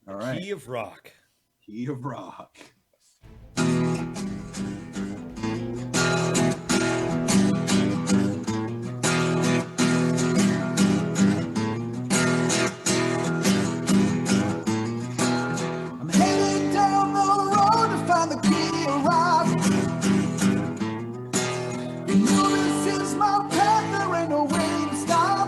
All right. Key of Rock. Key of Rock. I'm headed down the road to find the key of rock. You know this is my path, there ain't no way to stop.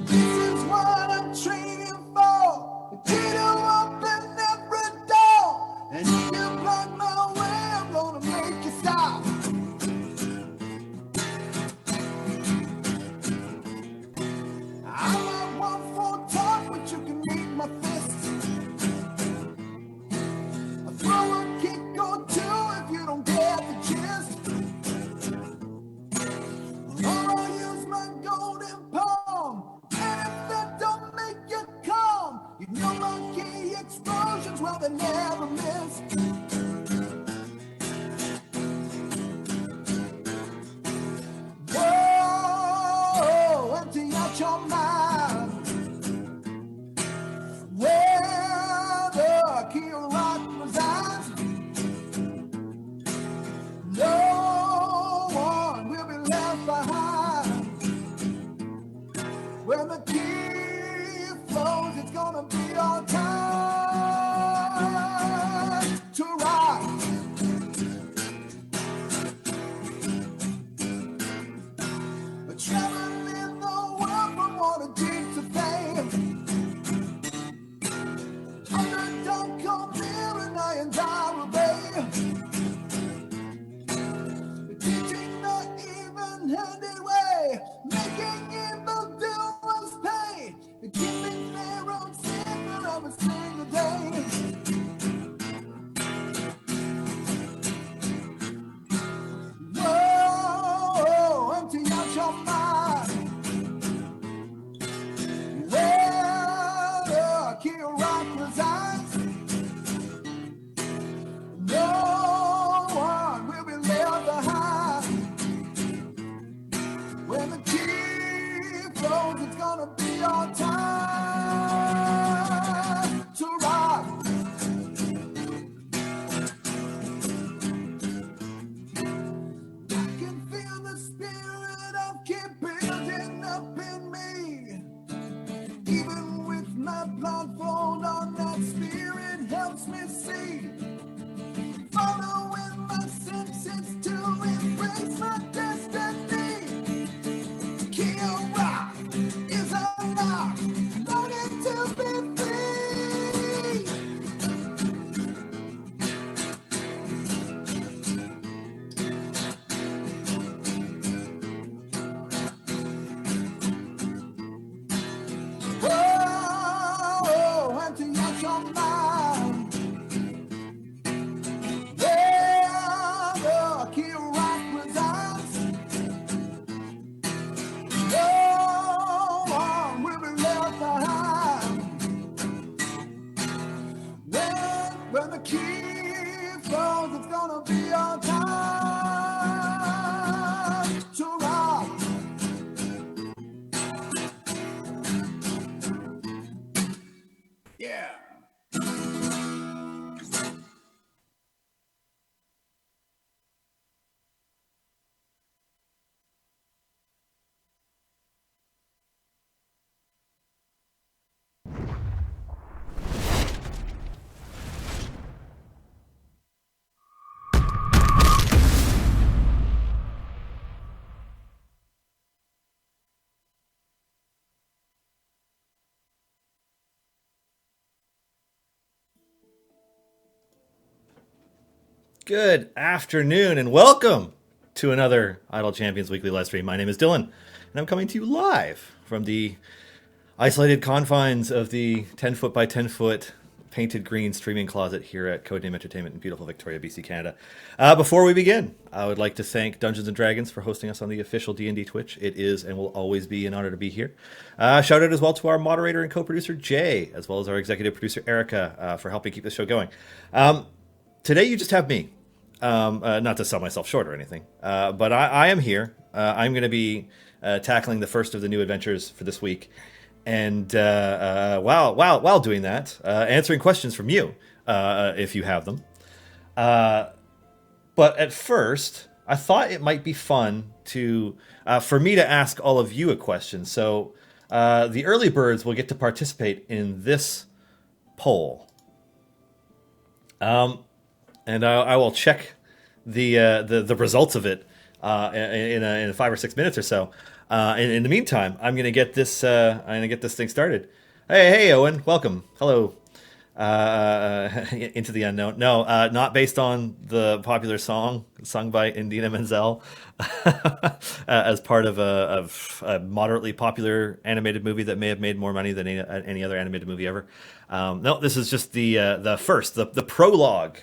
This is what I'm training for. The key to open every door. And if you block my way, I'm gonna make you stop. I'm not one for talk, but you can meet my fist. I throw a kick or two if you don't get the gist. Or I use my golden palm, and if that don't make you calm, you know my key explosions, well they never miss. Whoa, empty out your mind. Where the key of rock resides, no one will be left behind. When the key flows, it's gonna be our time to rock. Traveling the world from water deep to fame. Underdog come near and I and I obey. Teaching the even-handed way, making evil doers pay, keeping their own secret of a single day. Whoa, empty out your mind. Where the key of rock resides, no one will be left behind. When the key flows, it's gonna be our time to rock. I can feel the spirit of keep building up in me. Even with my blindfold on, that spirit helps me see. Following my senses to embrace my destiny. Key of rock is unlocked, loaded to be free. Whoa, empty out your mind. Where the key of rock resides, no one will be left behind. When the key flows, it's gonna be our time to rock. Yeah. Good afternoon and welcome to another Idle Champions Weekly live stream. My name is Dylan, and I'm coming to you live from the isolated confines of the 10-foot by 10-foot painted green streaming closet here at Codename Entertainment in beautiful Victoria, BC, Canada. Before we begin, I would like to thank Dungeons & Dragons for hosting us on the official D&D Twitch. It is and will always be an honor to be here. Shout out as well to our moderator and co-producer, Jay, as well as our executive producer, Erica, for helping keep the show going. Today you just have me. Not to sell myself short or anything, but I am here. I'm going to be tackling the first of the new adventures for this week. And while doing that, answering questions from you, if you have them. But at first, I thought it might be fun to for me to ask all of you a question. So the early birds will get to participate in this poll. And I will check the results of it in 5 or 6 minutes or so. In the meantime, I'm gonna get this thing started. Hey, Owen, welcome. Hello. Into the unknown. No, not based on the popular song sung by Indina Menzel as part of a moderately popular animated movie that may have made more money than any other animated movie ever. No, this is just the prologue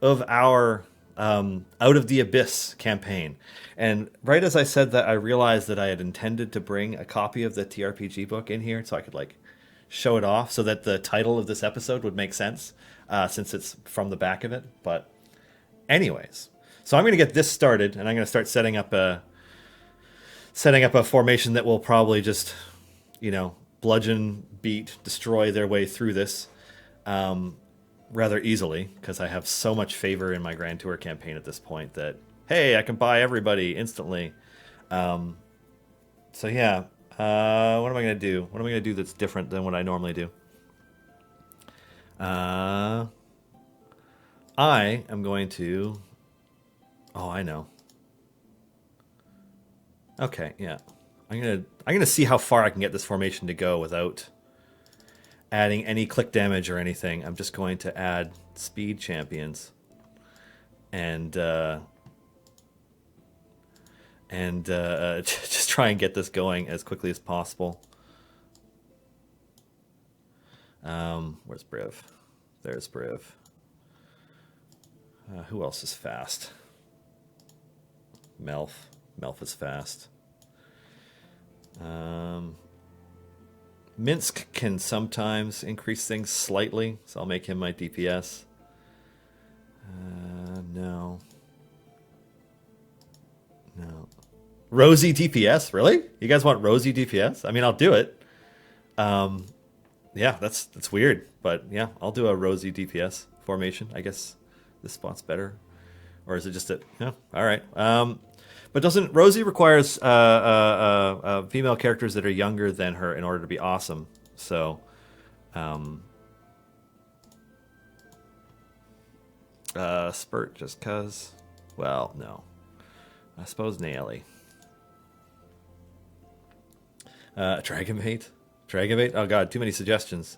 of our Out of the Abyss campaign. And right as I said that, I realized that I had intended to bring a copy of the TRPG book in here so I could show it off so that the title of this episode would make sense since it's from the back of it. But anyways, so I'm going to get this started and I'm going to start setting up a formation that will probably just, bludgeon, beat, destroy their way through this rather easily because I have so much favor in my Grand Tour campaign at this point that, hey, I can buy everybody instantly. So yeah. What am I going to do? What am I going to do that's different than what I normally do? I am going to... Oh, I know. Okay, yeah. I'm gonna see how far I can get this formation to go without adding any click damage or anything. I'm just going to add speed champions and just try and get this going as quickly as possible. Where's Briv? There's Briv. Who else is fast? Melf. Melf is fast. Minsk can sometimes increase things slightly, so I'll make him my DPS. No. Rosy DPS? Really? You guys want Rosy DPS? I mean, I'll do it. Yeah, that's weird. But yeah, I'll do a Rosy DPS formation. I guess this spot's better. Or is it just a... Yeah, all right. But doesn't... Rosie requires female characters that are younger than her in order to be awesome. So... Spurt just cuz... Well, no. I suppose Naily. Dragonbait? Dragonbait? Oh god, too many suggestions.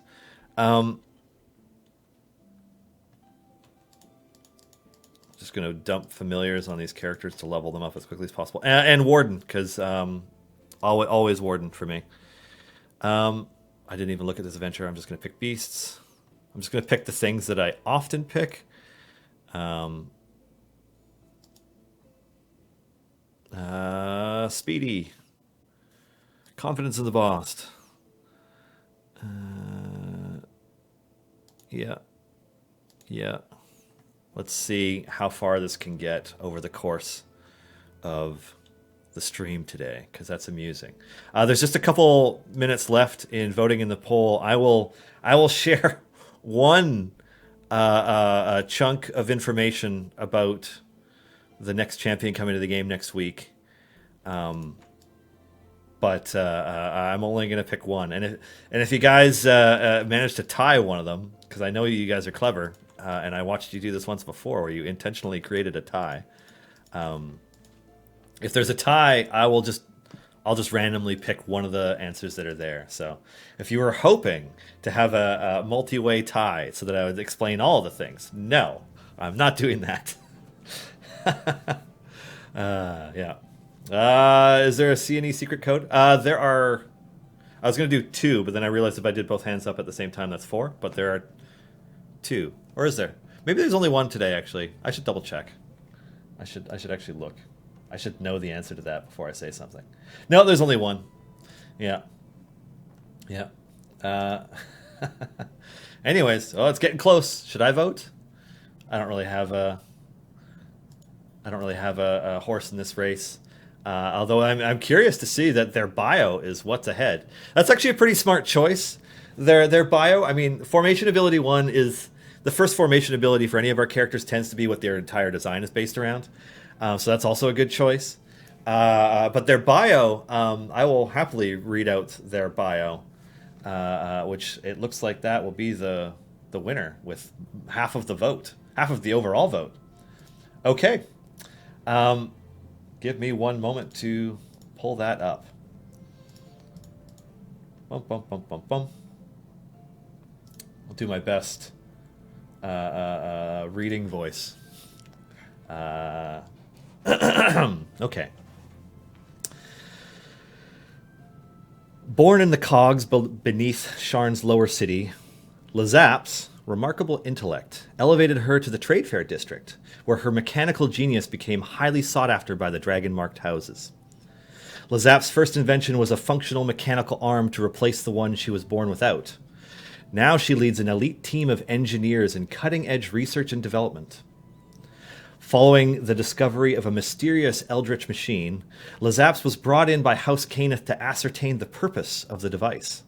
Just going to dump familiars on these characters to level them up as quickly as possible. And Warden, because always Warden for me. I didn't even look at this adventure. I'm just going to pick beasts. I'm just going to pick the things that I often pick. Speedy. Confidence in the boss. Yeah. Let's see how far this can get over the course of the stream today, because that's amusing. There's just a couple minutes left in voting in the poll. I will share one chunk of information about the next champion coming to the game next week. But I'm only going to pick one. And if you guys manage to tie one of them, because I know you guys are clever, and I watched you do this once before where you intentionally created a tie. If there's a tie, I'll just randomly pick one of the answers that are there. So if you were hoping to have a multi-way tie so that I would explain all the things, no, I'm not doing that. Yeah. Is there a C&E secret code? There are... I was going to do 2, but then I realized if I did both hands up at the same time, that's 4. But there are 2. Or is there? Maybe there's only 1 today, actually. I should double check. I should actually look. I should know the answer to that before I say something. No, there's only 1. Yeah. Anyways, it's getting close. Should I vote? I don't really have a horse in this race. Although I'm curious to see that their bio is what's ahead. That's actually a pretty smart choice. Their bio, I mean, formation ability 1 is the first formation ability for any of our characters tends to be what their entire design is based around. So that's also a good choice. But their bio, I will happily read out their bio, which it looks like that will be the winner with half of the vote, half of the overall vote. Okay. Give me one moment to pull that up. Bum, bum, bum, bum, bum. I'll do my best reading voice. Okay. Born in the cogs beneath Sharn's lower city, Lazap's remarkable intellect elevated her to the trade fair district, where her mechanical genius became highly sought after by the dragon-marked houses. Lazap's first invention was a functional mechanical arm to replace the one she was born without. Now she leads an elite team of engineers in cutting-edge research and development. Following the discovery of a mysterious eldritch machine, Lazap's was brought in by House Caneth to ascertain the purpose of the device.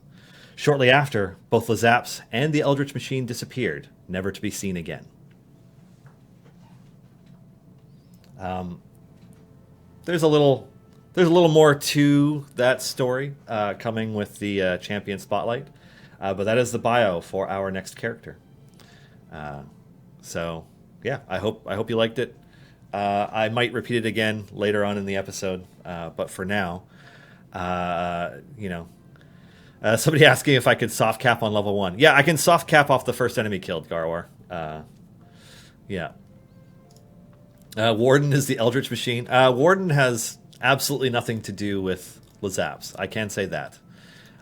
Shortly after, both Lazap's and the eldritch machine disappeared, never to be seen again. There's a little more to that story coming with the champion spotlight, but that is the bio for our next character. So yeah, I hope you liked it. I might repeat it again later on in the episode, but for now, somebody asking if I could soft cap on level 1. Yeah, I can soft cap off the first enemy killed, Garwar. Yeah. Warden is the eldritch machine. Warden has absolutely nothing to do with Lazap's. I can say that.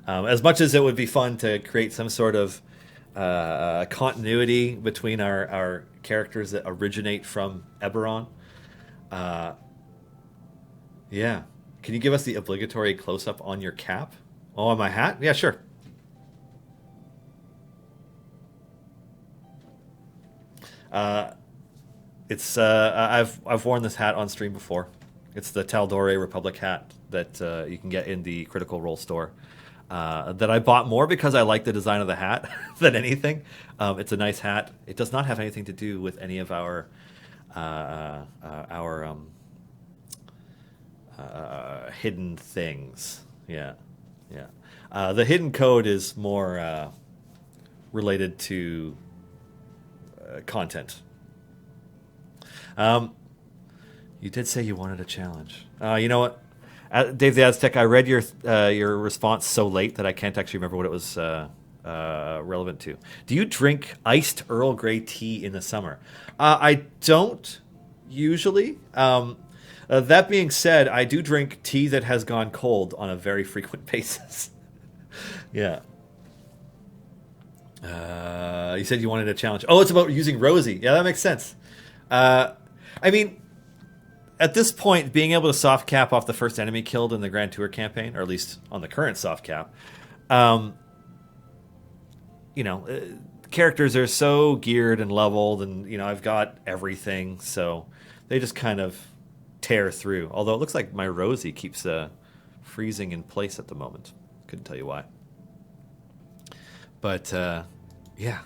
As much as it would be fun to create some sort of continuity between our characters that originate from Eberron. Yeah. Can you give us the obligatory close-up on your cap? Oh, on my hat? Yeah, sure. It's I've worn this hat on stream before. It's the Taldore Republic hat that you can get in the Critical Role store. That I bought more because I like the design of the hat than anything. It's a nice hat. It does not have anything to do with any of our hidden things. Yeah. The hidden code is more related to content. You did say you wanted a challenge. You know what? Dave the Aztec, I read your response so late that I can't actually remember what it was relevant to. Do you drink iced Earl Grey tea in the summer? I don't usually. That being said, I do drink tea that has gone cold on a very frequent basis. Yeah. You said you wanted a challenge. Oh, it's about using Rosie. Yeah, that makes sense. I mean, at this point, being able to soft cap off the first enemy killed in the Grand Tour campaign, or at least on the current soft cap, characters are so geared and leveled, and I've got everything, so they just kind of tear through. Although it looks like my Rosie keeps freezing in place at the moment. Couldn't tell you why. But yeah,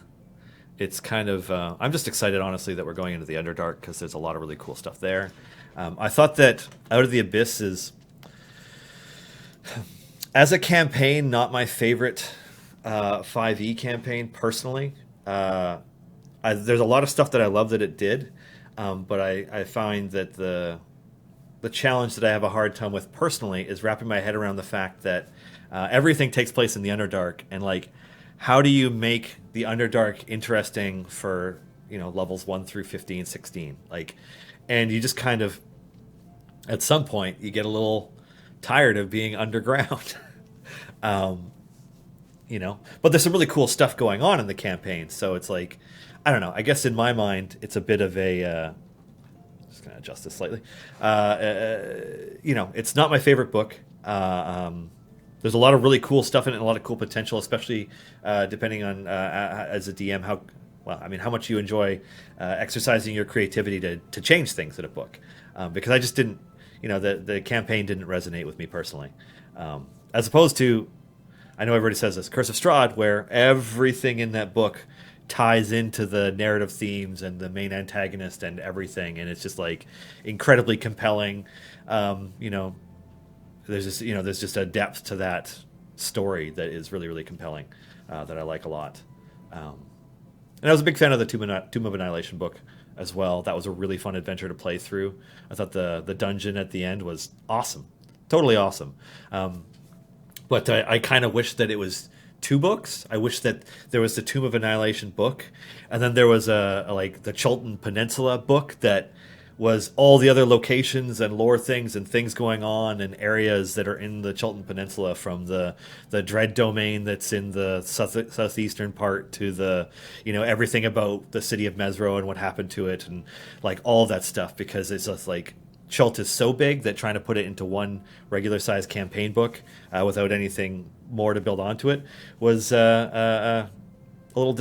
it's kind of I'm just excited, honestly, that we're going into the Underdark because there's a lot of really cool stuff there. I thought that Out of the Abyss is, as a campaign, not my favorite 5e campaign personally. There's a lot of stuff that I love that it did, but I find that the challenge that I have a hard time with personally is wrapping my head around the fact that everything takes place in the Underdark, and how do you make the Underdark interesting for levels 1 through 15, 16? And you just kind of, at some point, you get a little tired of being underground. But there's some really cool stuff going on in the campaign, so it's I don't know. I guess in my mind, it's a bit of a. Just gonna adjust this slightly. It's not my favorite book. There's a lot of really cool stuff in it, and a lot of cool potential, especially depending on as a DM how much you enjoy exercising your creativity to change things in a book. Because I just didn't the campaign didn't resonate with me personally. As opposed to, I know everybody says this, Curse of Strahd, where everything in that book ties into the narrative themes and the main antagonist and everything, and it's just like incredibly compelling. There's just a depth to that story that is really, really compelling, that I like a lot. And I was a big fan of the Tomb of Annihilation book as well. That was a really fun adventure to play through. I thought the dungeon at the end was awesome, totally awesome. But I kind of wish that it was two books. I wish that there was the Tomb of Annihilation book, and then there was the Chultan Peninsula book that was all the other locations and lore things and things going on and areas that are in the Chultan Peninsula, from the Dread Domain that's in the southeastern part to the, everything about the city of Mesro and what happened to it, and like all that stuff, because it's just like Chult is so big that trying to put it into one regular sized campaign book without anything more to build onto it was a little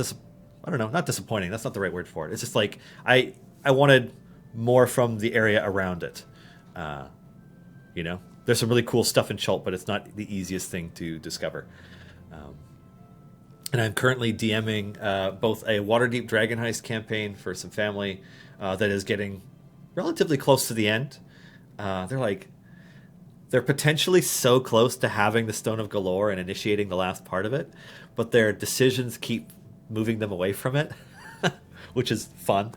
I don't know, not disappointing. That's not the right word for it. It's just like I wanted more from the area around it. There's some really cool stuff in Chult, but it's not the easiest thing to discover. And I'm currently DMing both a Waterdeep Dragon Heist campaign for some family that is getting relatively close to the end. They're potentially so close to having the Stone of Galore and initiating the last part of it, but their decisions keep moving them away from it, which is fun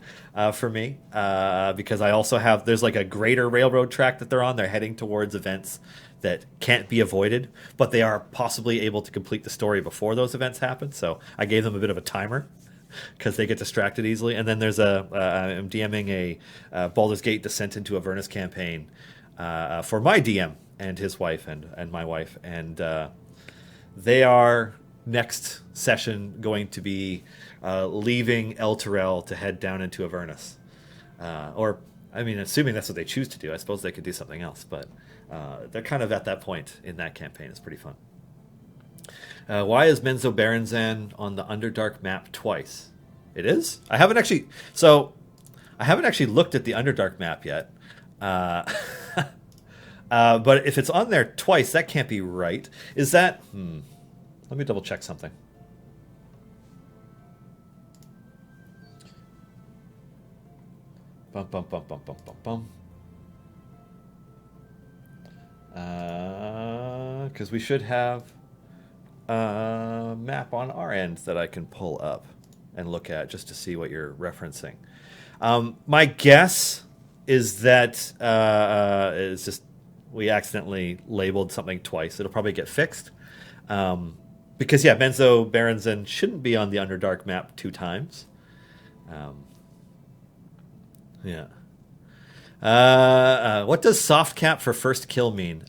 for me, because I also there's like a greater railroad track that they're on. They're heading towards events that can't be avoided, but they are possibly able to complete the story before those events happen. So I gave them a bit of a timer, because they get distracted easily. And then there's I'm DMing a Baldur's Gate Descent into Avernus campaign for my DM and his wife and my wife. And they are next session going to be leaving El Terrell to head down into Avernus. Assuming that's what they choose to do. I suppose they could do something else, but they're kind of at that point in that campaign. It's pretty fun. Why is Menzo Baranzan on the Underdark map twice? It is? I haven't actually looked at the Underdark map yet. But if it's on there twice, that can't be right. Is that... Let me double check something. Bum, bum, bum, bum, bum, bum, bum. Because we should have a map on our end that I can pull up and look at just to see what you're referencing. My guess is that it's just we accidentally labeled something twice. It'll probably get fixed. Because, Menzo Baranzan shouldn't be on the Underdark map 2 times. What does soft cap for first kill mean?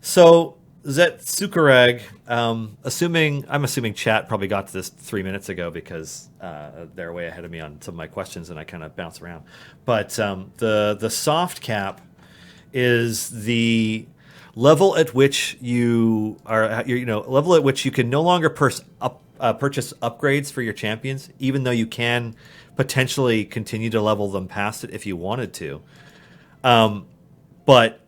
So Zet Sukarag, I'm assuming chat probably got to this 3 minutes ago, because they're way ahead of me on some of my questions and I kind of bounce around. But the soft cap is the level at which you can no longer purchase upgrades for your champions, even though you can potentially continue to level them past it if you wanted to. But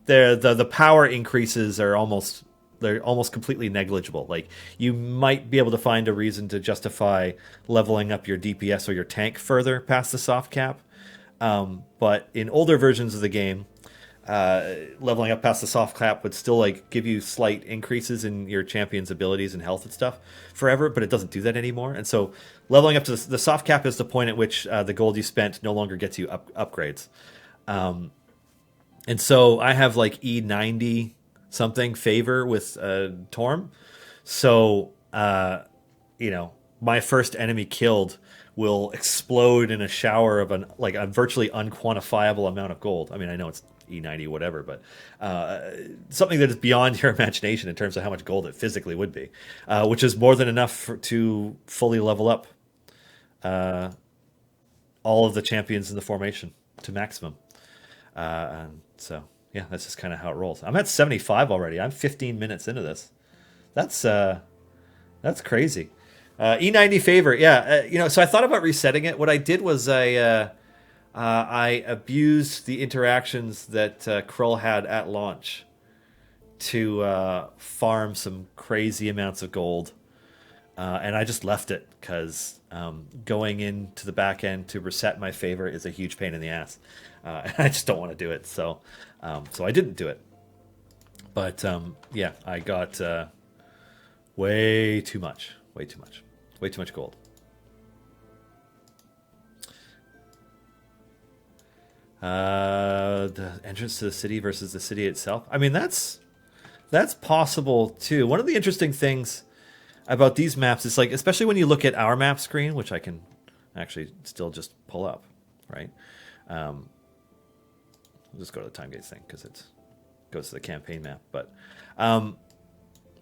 the power increases are almost completely negligible. Like, you might be able to find a reason to justify leveling up your DPS or your tank further past the soft cap. But in older versions of the game, leveling up past the soft cap would still give you slight increases in your champion's abilities and health and stuff forever, but it doesn't do that anymore. And so leveling up to the soft cap is the point at which the gold you spent no longer gets you upgrades. And so I have E90 something favor with Torm. So my first enemy killed will explode in a shower of a virtually unquantifiable amount of gold. I mean, I know it's E90 whatever, but something that is beyond your imagination in terms of how much gold it physically would be, which is more than enough to fully level up all of the champions in the formation to maximum. So that's just kind of how it rolls. I'm at 75 already. I'm 15 minutes into this. That's crazy. E90 favor, so I thought about resetting it. What I did was I I abused the interactions that Krull had at launch to farm some crazy amounts of gold. And I just left it because going into the back end to reset my favor is a huge pain in the ass. And I just don't want to do it. So I didn't do it. But yeah, I got way too much gold. The entrance to the city versus the city itself. I mean, that's possible too. One of the interesting things about these maps is, like, especially when you look at our map screen, which I can actually still just pull up, right? We'll just go to the time gates thing because it goes to the campaign map. But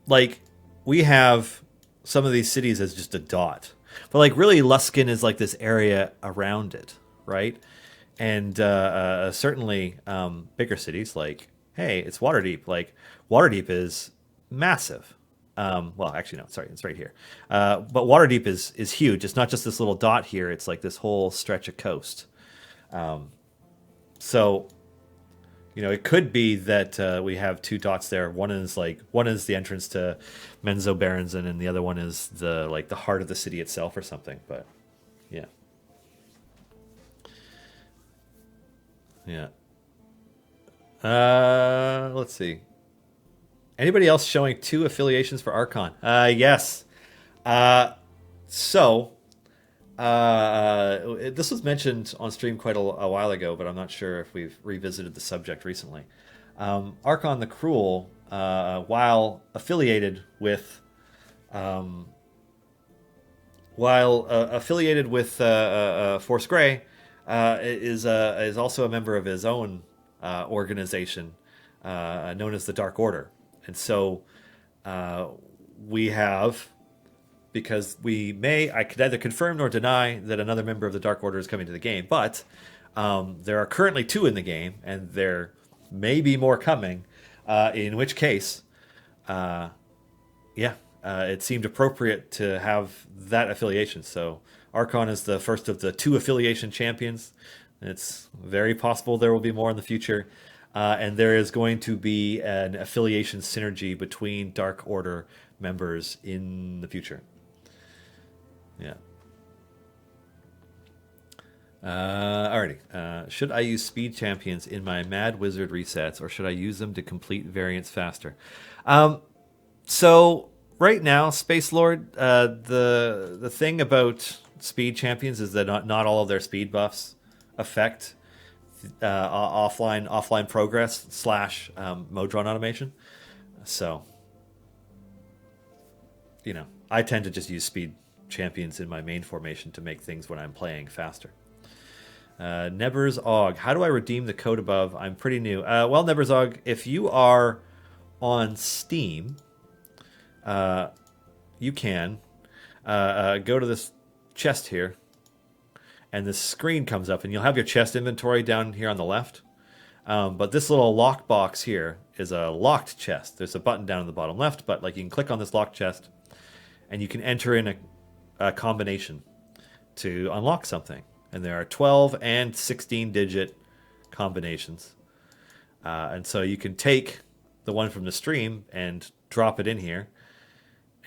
like, we have some of these cities as just a dot, but like really Luskin is like this area around it, right? And certainly bigger cities, like, hey, it's Waterdeep. Like, Waterdeep is massive. Well, actually, no, sorry, it's right here. But Waterdeep is huge. It's not just this little dot here. It's like this whole stretch of coast. So, you know, it could be that we have two dots there. One is the entrance to Menzo Berenzen, and the other one is the heart of the city itself or something. But yeah. Yeah. Let's see. Anybody else showing 2 affiliations for Archon? Yes. So, this was mentioned on stream quite a while ago, but I'm not sure if we've revisited the subject recently. Archon the Cruel, while affiliated with Force Grey, is also a member of his own organization known as the Dark Order. And so we have, because I could neither confirm nor deny that another member of the Dark Order is coming to the game, but there are currently 2 in the game, and there may be more coming, in which case, it seemed appropriate to have that affiliation. So Archon is the first of the 2 affiliation champions. It's very possible there will be more in the future. And there is going to be an affiliation synergy between Dark Order members in the future. Yeah. Alrighty. Should I use speed champions in my Mad Wizard resets, or should I use them to complete variants faster? So right now, Space Lord, the thing about speed champions is that not all of their speed buffs affect offline progress / mode run automation. So, you know, I tend to just use speed champions in my main formation to make things when I'm playing faster. Nebers Og, how do I redeem the code above? I'm pretty new. Well, Nebers Og, if you are on Steam, you can go to this chest here, and this screen comes up, and you'll have your chest inventory down here on the left. But this little lock box here is a locked chest. There's a button down in the bottom left, but like you can click on this locked chest, and you can enter in a combination to unlock something. And there are 12 and 16-digit combinations. And so you can take the one from the stream and drop it in here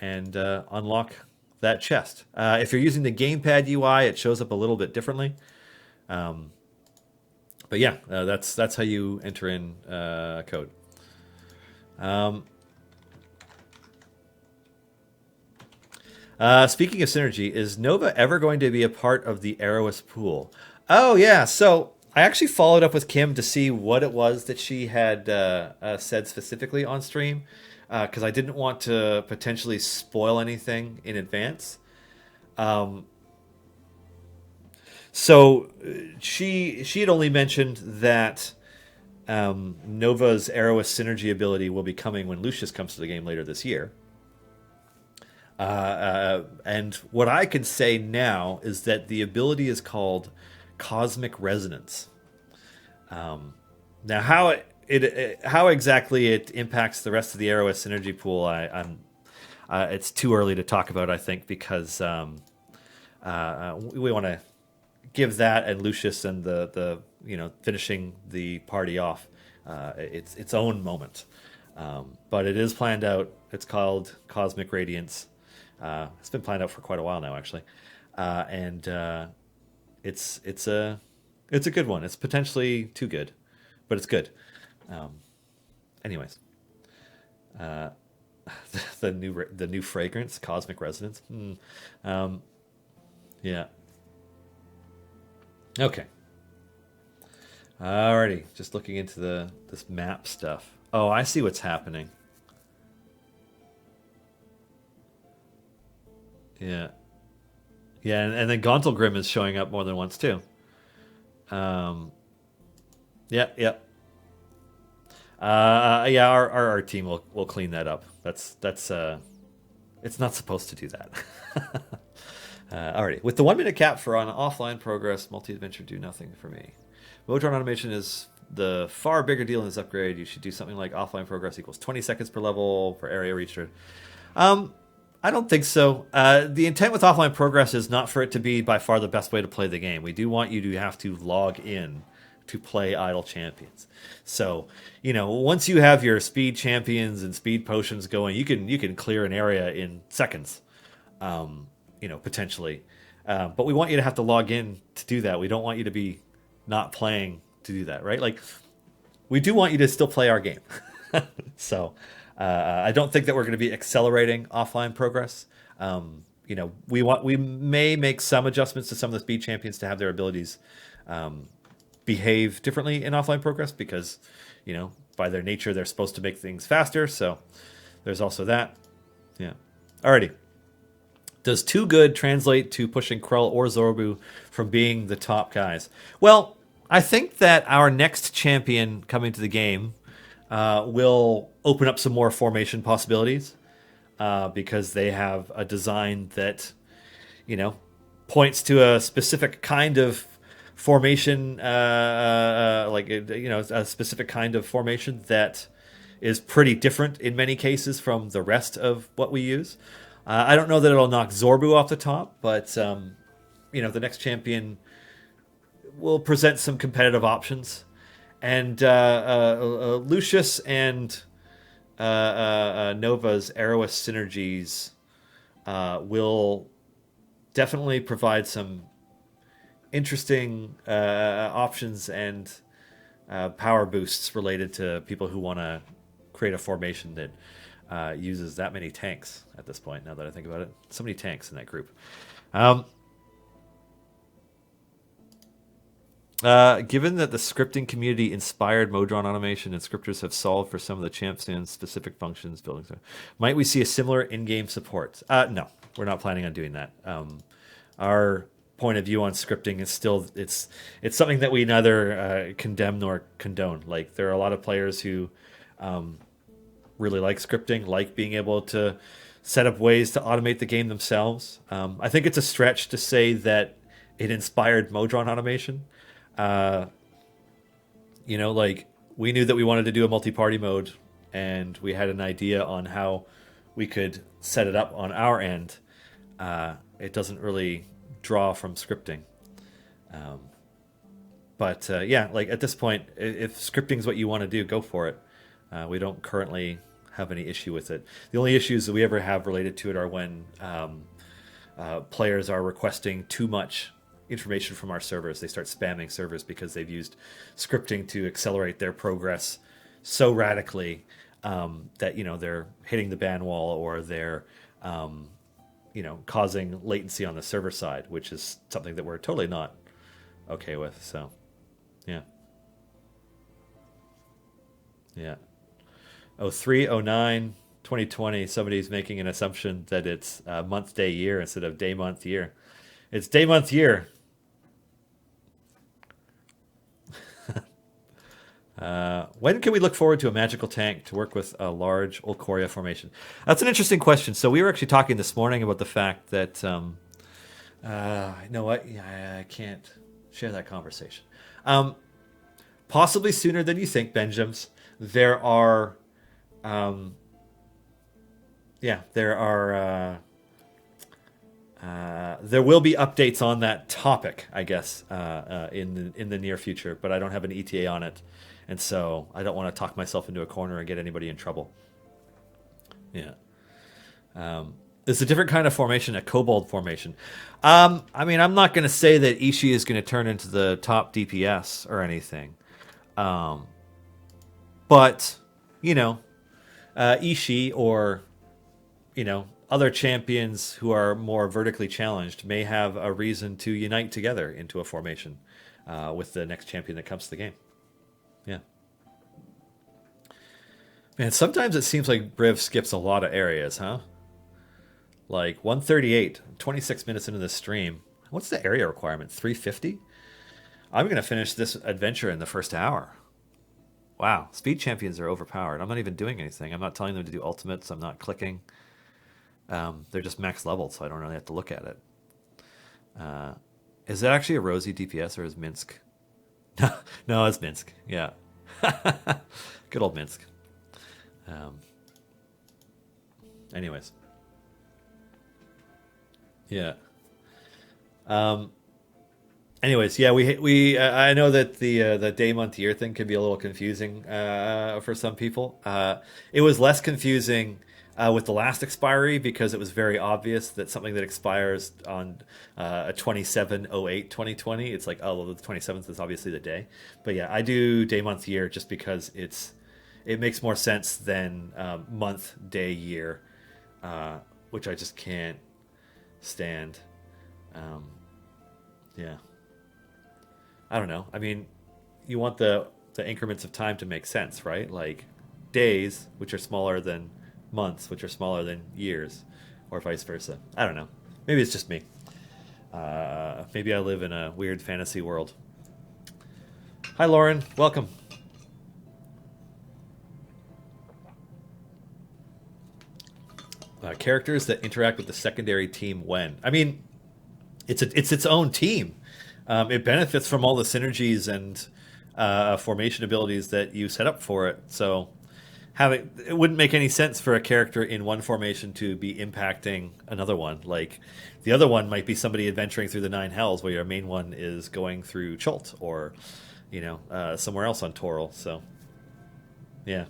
and unlock that chest. If you're using the gamepad UI, it shows up a little bit differently. But yeah, that's how you enter in code. Speaking of synergy, is Nova ever going to be a part of the Aerois pool? Oh yeah, so I actually followed up with Kim to see what it was that she had said specifically on stream, because I didn't want to potentially spoil anything in advance. So she had only mentioned that Nova's Aerois synergy ability will be coming when Lucius comes to the game later this year. And what I can say now is that the ability is called Cosmic Resonance. Now, how exactly it impacts the rest of the Aerois synergy pool, it's too early to talk about, I think, because we want to give that and Lucius and the finishing the party off its own moment. But it is planned out. It's called Cosmic Radiance. It's been planned out for quite a while now, actually, and it's a good one. It's potentially too good, but it's good. Anyways, the new fragrance, Cosmic Resonance. Yeah. Okay. Alrighty, just looking into this map stuff. Oh, I see what's happening. Yeah. Yeah, and then Gauntlgrim is showing up more than once too. Yeah, yeah. Yeah, our team will clean that up. That's it's not supposed to do that. Alrighty. With the 1 minute cap for on offline progress, multi-adventure do nothing for me. Modron automation is the far bigger deal in this upgrade. You should do something like offline progress equals 20 seconds per level for area reached. I don't think so. The intent with offline progress is not for it to be by far the best way to play the game. We do want you to have to log in to play Idle Champions. So, once you have your speed champions and speed potions going, you can clear an area in seconds, potentially. But we want you to have to log in to do that. We don't want you to be not playing to do that, right? Like, we do want you to still play our game. So, I don't think that we're going to be accelerating offline progress. We may make some adjustments to some of the speed champions to have their abilities behave differently in offline progress because, by their nature, they're supposed to make things faster. So there's also that. Yeah. Alrighty. Does too good translate to pushing Krell or Zorbu from being the top guys? Well, I think that our next champion coming to the game will open up some more formation possibilities because they have a design that, points to a specific kind of formation, a specific kind of formation that is pretty different in many cases from the rest of what we use. I don't know that it'll knock Zorbu off the top, but the next champion will present some competitive options. And Lucius and Nova's Aerois synergies will definitely provide some interesting options and power boosts related to people who want to create a formation that uses that many tanks at this point, now that I think about it. So many tanks in that group. Given that the scripting community inspired Modron automation and scripters have solved for some of the champions specific functions, buildings, might we see a similar in-game support? No, we're not planning on doing that. Our point of view on scripting is still it's something that we neither condemn nor condone. Like, there are a lot of players who really like scripting, like being able to set up ways to automate the game themselves. I think it's a stretch to say that it inspired Modron automation. We knew that we wanted to do a multi-party mode, and we had an idea on how we could set it up on our end. It doesn't really draw from scripting. But at this point, if scripting is what you want to do, go for it. We don't currently have any issue with it. The only issues that we ever have related to it are when players are requesting too much information from our servers. They start spamming servers because they've used scripting to accelerate their progress so radically that they're hitting the ban wall, or they're causing latency on the server side, which is something that we're totally not okay with. So yeah 03, 09, 2020, somebody's making an assumption that it's month, day, year instead of day, month, year. It's day, month, year. When can we look forward to a magical tank to work with a large Olkoria formation? That's an interesting question. So we were actually talking this morning about the fact that, you know what? Yeah, I can't share that conversation. Possibly sooner than you think, Benjams. There are there will be updates on that topic, I guess, in the near future. But I don't have an ETA on it, and so I don't want to talk myself into a corner and get anybody in trouble. Yeah. It's a different kind of formation, a kobold formation. I mean, I'm not going to say that Ishii is going to turn into the top DPS or anything. But, Ishii or, other champions who are more vertically challenged may have a reason to unite together into a formation with the next champion that comes to the game. Yeah. Man, sometimes it seems like Briv skips a lot of areas, huh? Like 138, 26 minutes into this stream. What's the area requirement? 350? I'm going to finish this adventure in the first hour. Wow, speed champions are overpowered. I'm not even doing anything. I'm not telling them to do ultimates. I'm not clicking. They're just max leveled, so I don't really have to look at it. Is that actually a Rosie DPS or is Minsk? No, it's Minsk. Yeah. Good old Minsk. Anyways. Yeah. Anyways, yeah, we I know that the day month year thing can be a little confusing for some people. It was less confusing with the last expiry because it was very obvious that something that expires on a 27/08/2020, it's like, oh, well, the 27th is obviously the day. But yeah, I do day month year just because it makes more sense than month day year, which I just can't stand. Yeah, I don't know. I mean, you want the increments of time to make sense, right? Like days, which are smaller than months, which are smaller than years, or vice versa. I don't know. Maybe it's just me. Maybe I live in a weird fantasy world. Hi, Lauren. Welcome. Characters that interact with the secondary team when? I mean, it's its own team. It benefits from all the synergies and formation abilities that you set up for it. So it wouldn't make any sense for a character in one formation to be impacting another one. Like the other one might be somebody adventuring through the Nine Hells, where your main one is going through Chult or somewhere else on Toril. So yeah.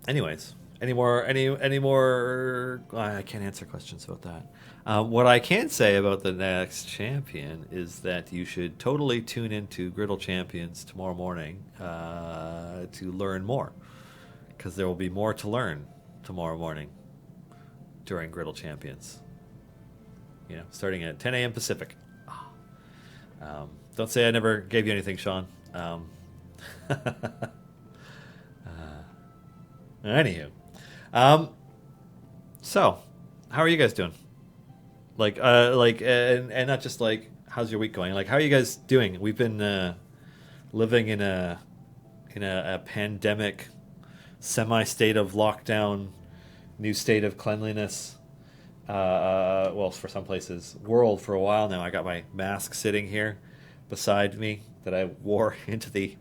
Anyways, any more? I can't answer questions about that. What I can say about the next champion is that you should totally tune into Griddle Champions tomorrow morning to learn more, because there will be more to learn tomorrow morning during Griddle Champions. Starting at 10 a.m. Pacific. Don't say I never gave you anything, Sean. Anywho, so how are you guys doing? And not just like how's your week going? Like, how are you guys doing? We've been living in a pandemic, semi-state of lockdown, new state of cleanliness. Well, for some places, world for a while now. I got my mask sitting here beside me that I wore into the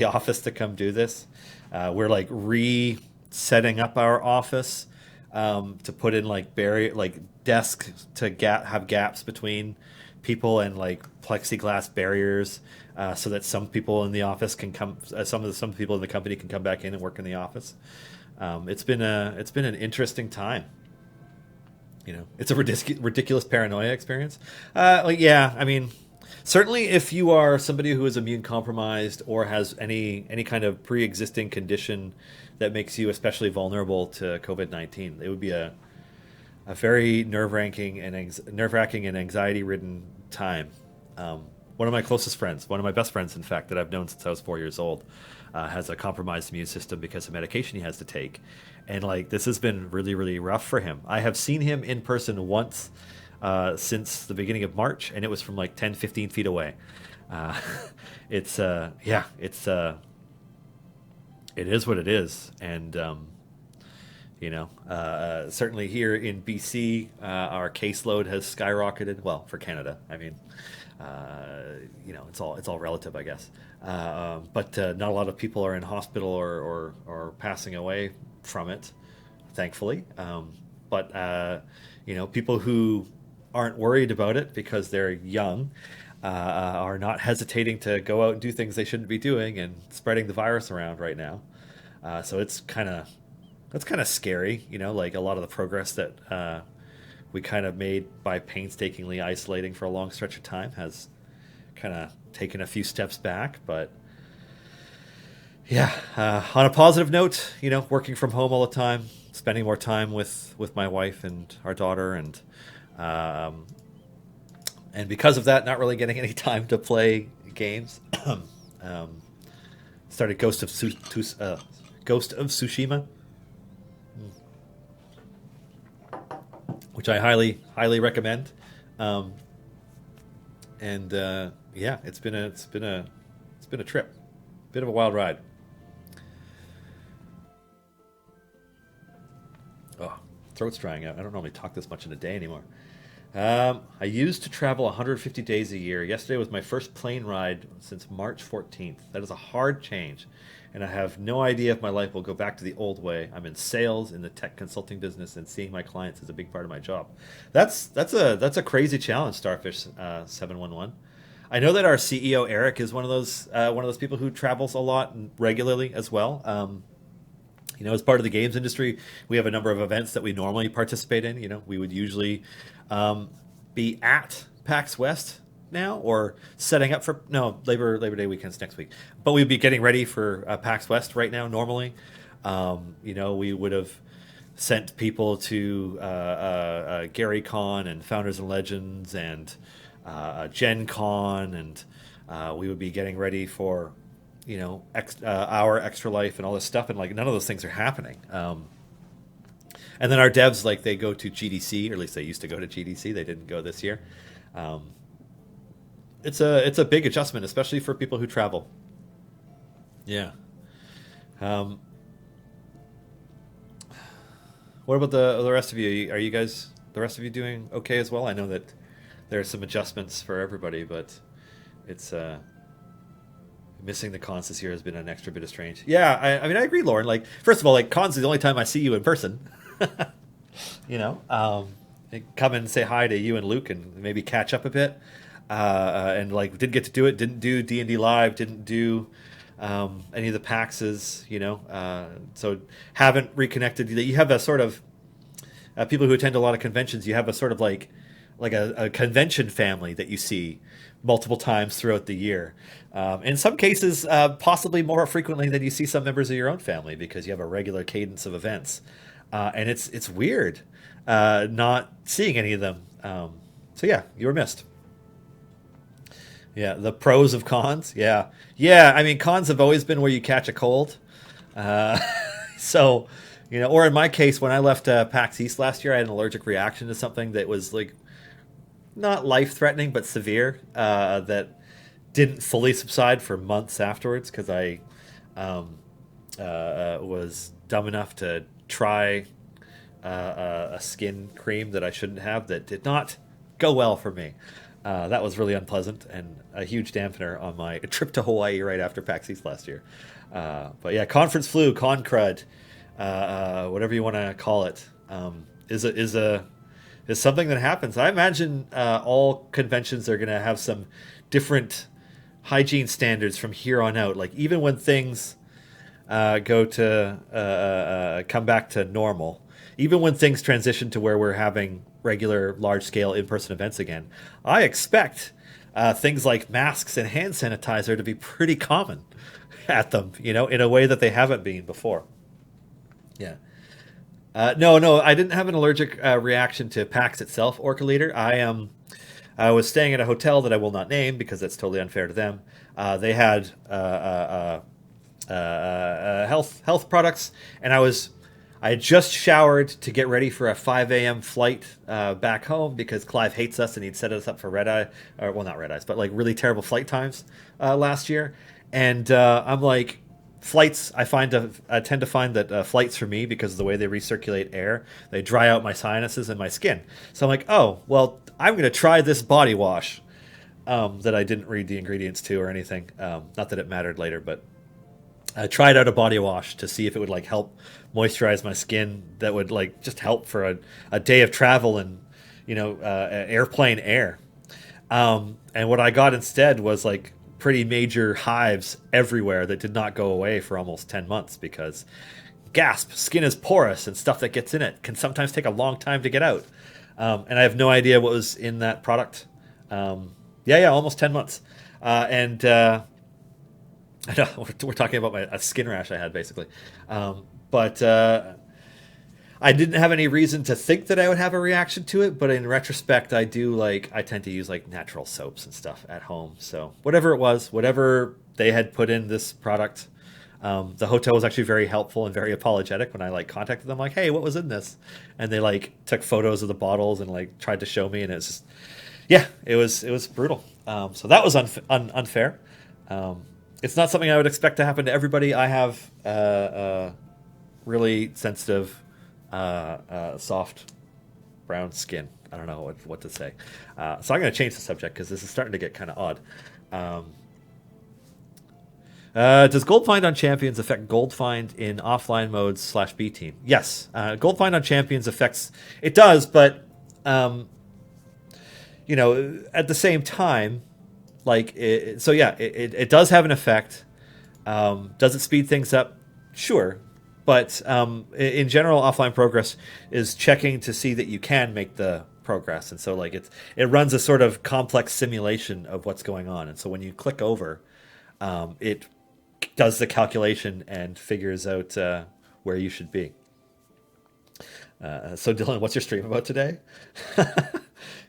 office to come do this. We're like setting up our office to put in like desks to have gaps between people and like plexiglass barriers so that some people in the office can come. Some people in the company can come back in and work in the office. It's been an interesting time. It's a ridiculous paranoia experience. Yeah, I mean. Certainly, if you are somebody who is immune compromised or has any kind of pre-existing condition that makes you especially vulnerable to COVID-19, it would be a very nerve-wracking and anxiety-ridden time. One of my closest friends, one of my best friends, in fact, that I've known since I was 4 years old, has a compromised immune system because of medication he has to take, and this has been really, really rough for him. I have seen him in person once. Since the beginning of March, and it was from 10, 15 feet away. It is what it is. And, certainly here in BC, our caseload has skyrocketed. Well, for Canada, I mean, it's all relative, I guess. But not a lot of people are in hospital or passing away from it, thankfully. but people who aren't worried about it because they're young are not hesitating to go out and do things they shouldn't be doing and spreading the virus around right now. So that's kind of scary, like a lot of the progress that we kind of made by painstakingly isolating for a long stretch of time has kind of taken a few steps back. But yeah, on a positive note, working from home all the time, spending more time with my wife and our daughter, and because of that, not really getting any time to play games. Started Ghost of Tsushima, which I highly recommend. Yeah, it's been a trip, bit of a wild ride. Oh, throat's drying out. I don't normally talk this much in a day anymore. I used to travel 150 days a year. Yesterday was my first plane ride since March 14th. That is a hard change, and I have no idea if my life will go back to the old way. I'm in sales in the tech consulting business, and seeing my clients is a big part of my job. That's a crazy challenge, Starfish 711. I know that our CEO Eric is one of those people who travels a lot and regularly as well. As part of the games industry, we have a number of events that we normally participate in. We would usually be at PAX West now, or setting up for Labor Day weekend's next week. But we'd be getting ready for PAX West right now. Normally, we would have sent people to Gary Con and Founders and Legends and Gen Con, and we would be getting ready for our Extra Life and all this stuff, and like none of those things are happening. And then our devs, like, they go to GDC, or at least they used to go to GDC. They didn't go this year. It's a big adjustment, especially for people who travel. Yeah. What about the rest of you? Are you guys, the rest of you, doing okay as well? I know that there are some adjustments for everybody, but it's missing the cons this year has been an extra bit of strange. Yeah, I mean, I agree, Lauren. Like, first of all, like, cons is the only time I see you in person. Come and say hi to you and Luke and maybe catch up a bit. And like, didn't get to do it. Didn't do D&D Live. Didn't do any of the PAXs. So haven't reconnected. You have a sort of people who attend a lot of conventions. You have a sort of like a convention family that you see multiple times throughout the year. In some cases, possibly more frequently than you see some members of your own family, because you have a regular cadence of events. And it's weird not seeing any of them. So yeah, you were missed. Yeah, the pros of cons. Yeah. I mean, cons have always been where you catch a cold. So, or in my case, when I left PAX East last year, I had an allergic reaction to something that was like not life-threatening, but severe, that didn't fully subside for months afterwards, because I was dumb enough to try a skin cream that I shouldn't have, that did not go well for me. That was really unpleasant and a huge dampener on my trip to Hawaii right after PAX East last year. But yeah, conference flu, con crud, whatever you want to call it, is something that happens. I imagine all conventions are going to have some different hygiene standards from here on out. Like, even when things go to come back to normal, even when things transition to where we're having regular large-scale in-person events again, I expect things like masks and hand sanitizer to be pretty common at them, in a way that they haven't been before. Yeah. No, I didn't have an allergic reaction to PAX itself, Orca Leader. I was staying at a hotel that I will not name because that's totally unfair to them. They had health products, and I had just showered to get ready for a 5 a.m. flight back home, because Clive hates us and he'd set us up for red eye, or, well, not red eyes, but like really terrible flight times last year. And I'm like, flights, I tend to find that flights for me, because of the way they recirculate air, they dry out my sinuses and my skin. So I'm like, oh, well, I'm going to try this body wash that I didn't read the ingredients to or anything. Not that it mattered later, but I tried out a body wash to see if it would like help moisturize my skin. That would like just help for a day of travel and airplane air. And what I got instead was like pretty major hives everywhere that did not go away for almost 10 months because gasp, skin is porous and stuff that gets in it can sometimes take a long time to get out. And I have no idea what was in that product. Almost 10 months. I know we're talking about a skin rash I had basically. But I didn't have any reason to think that I would have a reaction to it, but in retrospect, I tend to use like natural soaps and stuff at home. So whatever it was, whatever they had put in this product, the hotel was actually very helpful and very apologetic when I like contacted them, like, hey, what was in this? And they like took photos of the bottles and like tried to show me, and it's just, it was brutal. So that was unfair. It's not something I would expect to happen to everybody. I have really sensitive, soft brown skin. I don't know what to say. So I'm going to change the subject because this is starting to get kind of odd. Does gold find on champions affect gold find in offline modes / B team? Yes. Gold find on champions affects... It does, but, at the same time, like, it does have an effect. Does it speed things up? Sure. But in general, offline progress is checking to see that you can make the progress. And so like it runs a sort of complex simulation of what's going on. And so when you click over, it does the calculation and figures out where you should be. So Dylan, what's your stream about today?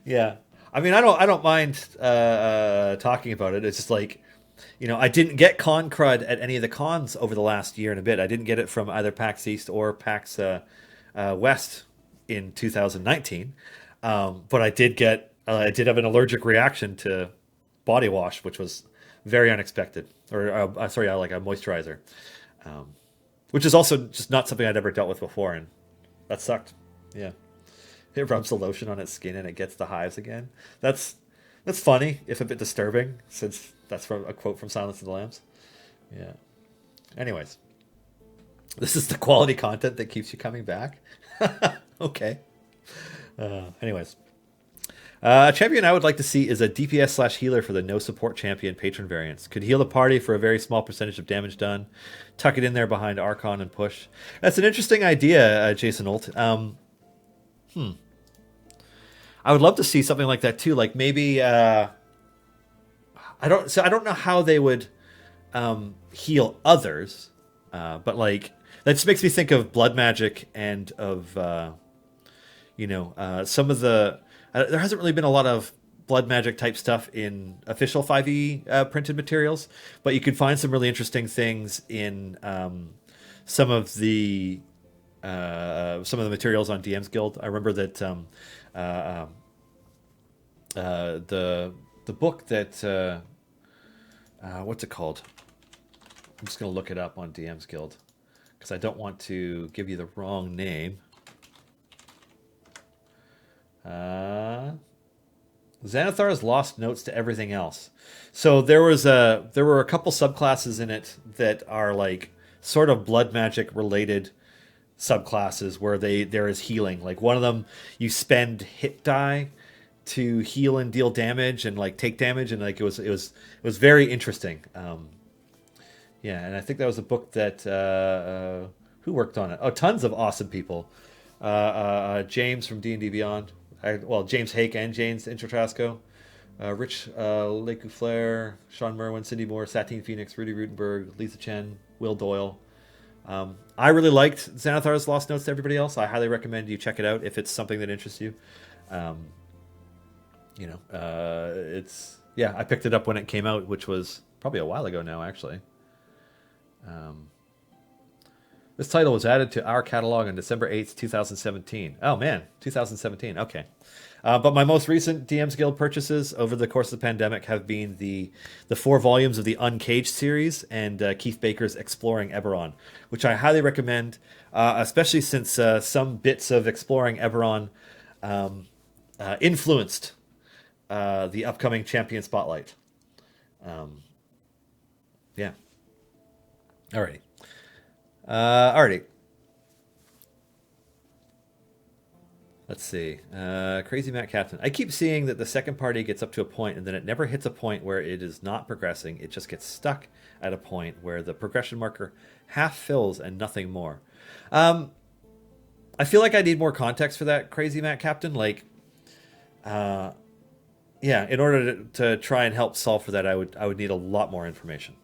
Yeah. I mean, I don't mind talking about it. It's just like, I didn't get con crud at any of the cons over the last year and a bit. I didn't get it from either PAX East or PAX West in 2019. But I did have an allergic reaction to body wash, which was very unexpected. Or like a moisturizer, which is also just not something I'd ever dealt with before, and that sucked. Yeah, it rubs the lotion on its skin and it gets the hives again. That's funny, if a bit disturbing, since that's from a quote from Silence of the Lambs. Yeah. Anyways, this is the quality content that keeps you coming back. Okay. Anyways, a champion I would like to see is a DPS / healer for the no support champion patron variants. Could heal the party for a very small percentage of damage done. Tuck it in there behind Archon and push. That's an interesting idea, Jason Olt. I would love to see something like that too. Like maybe I don't know how they would heal others, but like that just makes me think of blood magic and of some of the. There hasn't really been a lot of blood magic type stuff in official 5e printed materials, but you could find some really interesting things in some of the materials on DM's Guild. I remember that the book that what's it called? I'm just gonna look it up on DM's Guild because I don't want to give you the wrong name. Xanathar's lost notes to everything else. So there were a couple subclasses in it that are like sort of blood magic related subclasses where there is healing. Like one of them, you spend hit die to heal and deal damage and like take damage, and like it was very interesting. And I think that was a book that who worked on it? Oh, tons of awesome people. James from D&D Beyond. James Hake and James Introtrasco, Rich Lecoufflair, Sean Merwin, Cindy Moore, Satine Phoenix, Rudy Rutenberg, Lisa Chen, Will Doyle. I really liked Xanathar's Lost Notes to everybody else. I highly recommend you check it out if it's something that interests you. I picked it up when it came out, which was probably a while ago now, actually. This title was added to our catalog on December 8th, 2017. Oh, man, 2017. Okay. But my most recent DM's Guild purchases over the course of the pandemic have been the 4 volumes of the Uncaged series and Keith Baker's Exploring Eberron, which I highly recommend, especially since some bits of Exploring Eberron influenced the upcoming Champion Spotlight. Alrighty. Alrighty. Let's see. Crazy Matt Captain. I keep seeing that the second party gets up to a point and then it never hits a point where it is not progressing. It just gets stuck at a point where the progression marker half fills and nothing more. I feel like I need more context for that, Crazy Matt Captain. Like, yeah, in order to try and help solve for that, I would need a lot more information.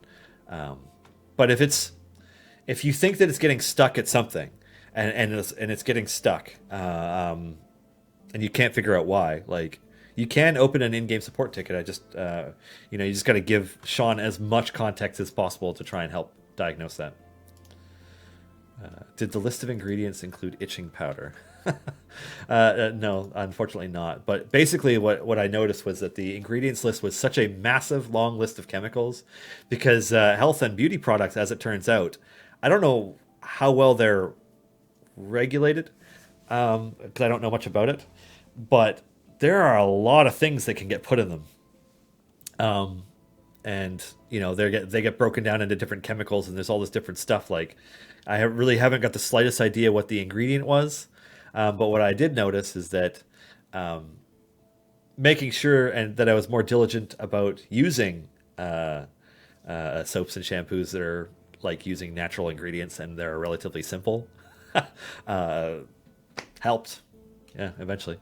But if you think that it's getting stuck at something, and it's getting stuck, and you can't figure out why, like, you can open an in-game support ticket. I just you just got to give Sean as much context as possible to try and help diagnose that. Did the list of ingredients include itching powder? No, unfortunately not. But basically what I noticed was that the ingredients list was such a massive, long list of chemicals because health and beauty products, as it turns out, I don't know how well they're regulated because I don't know much about it. But there are a lot of things that can get put in them. And they get broken down into different chemicals, and there's all this different stuff. Like, I really haven't got the slightest idea what the ingredient was, but what I did notice is that making sure and that I was more diligent about using soaps and shampoos that are like using natural ingredients and they're relatively simple helped. Yeah, eventually.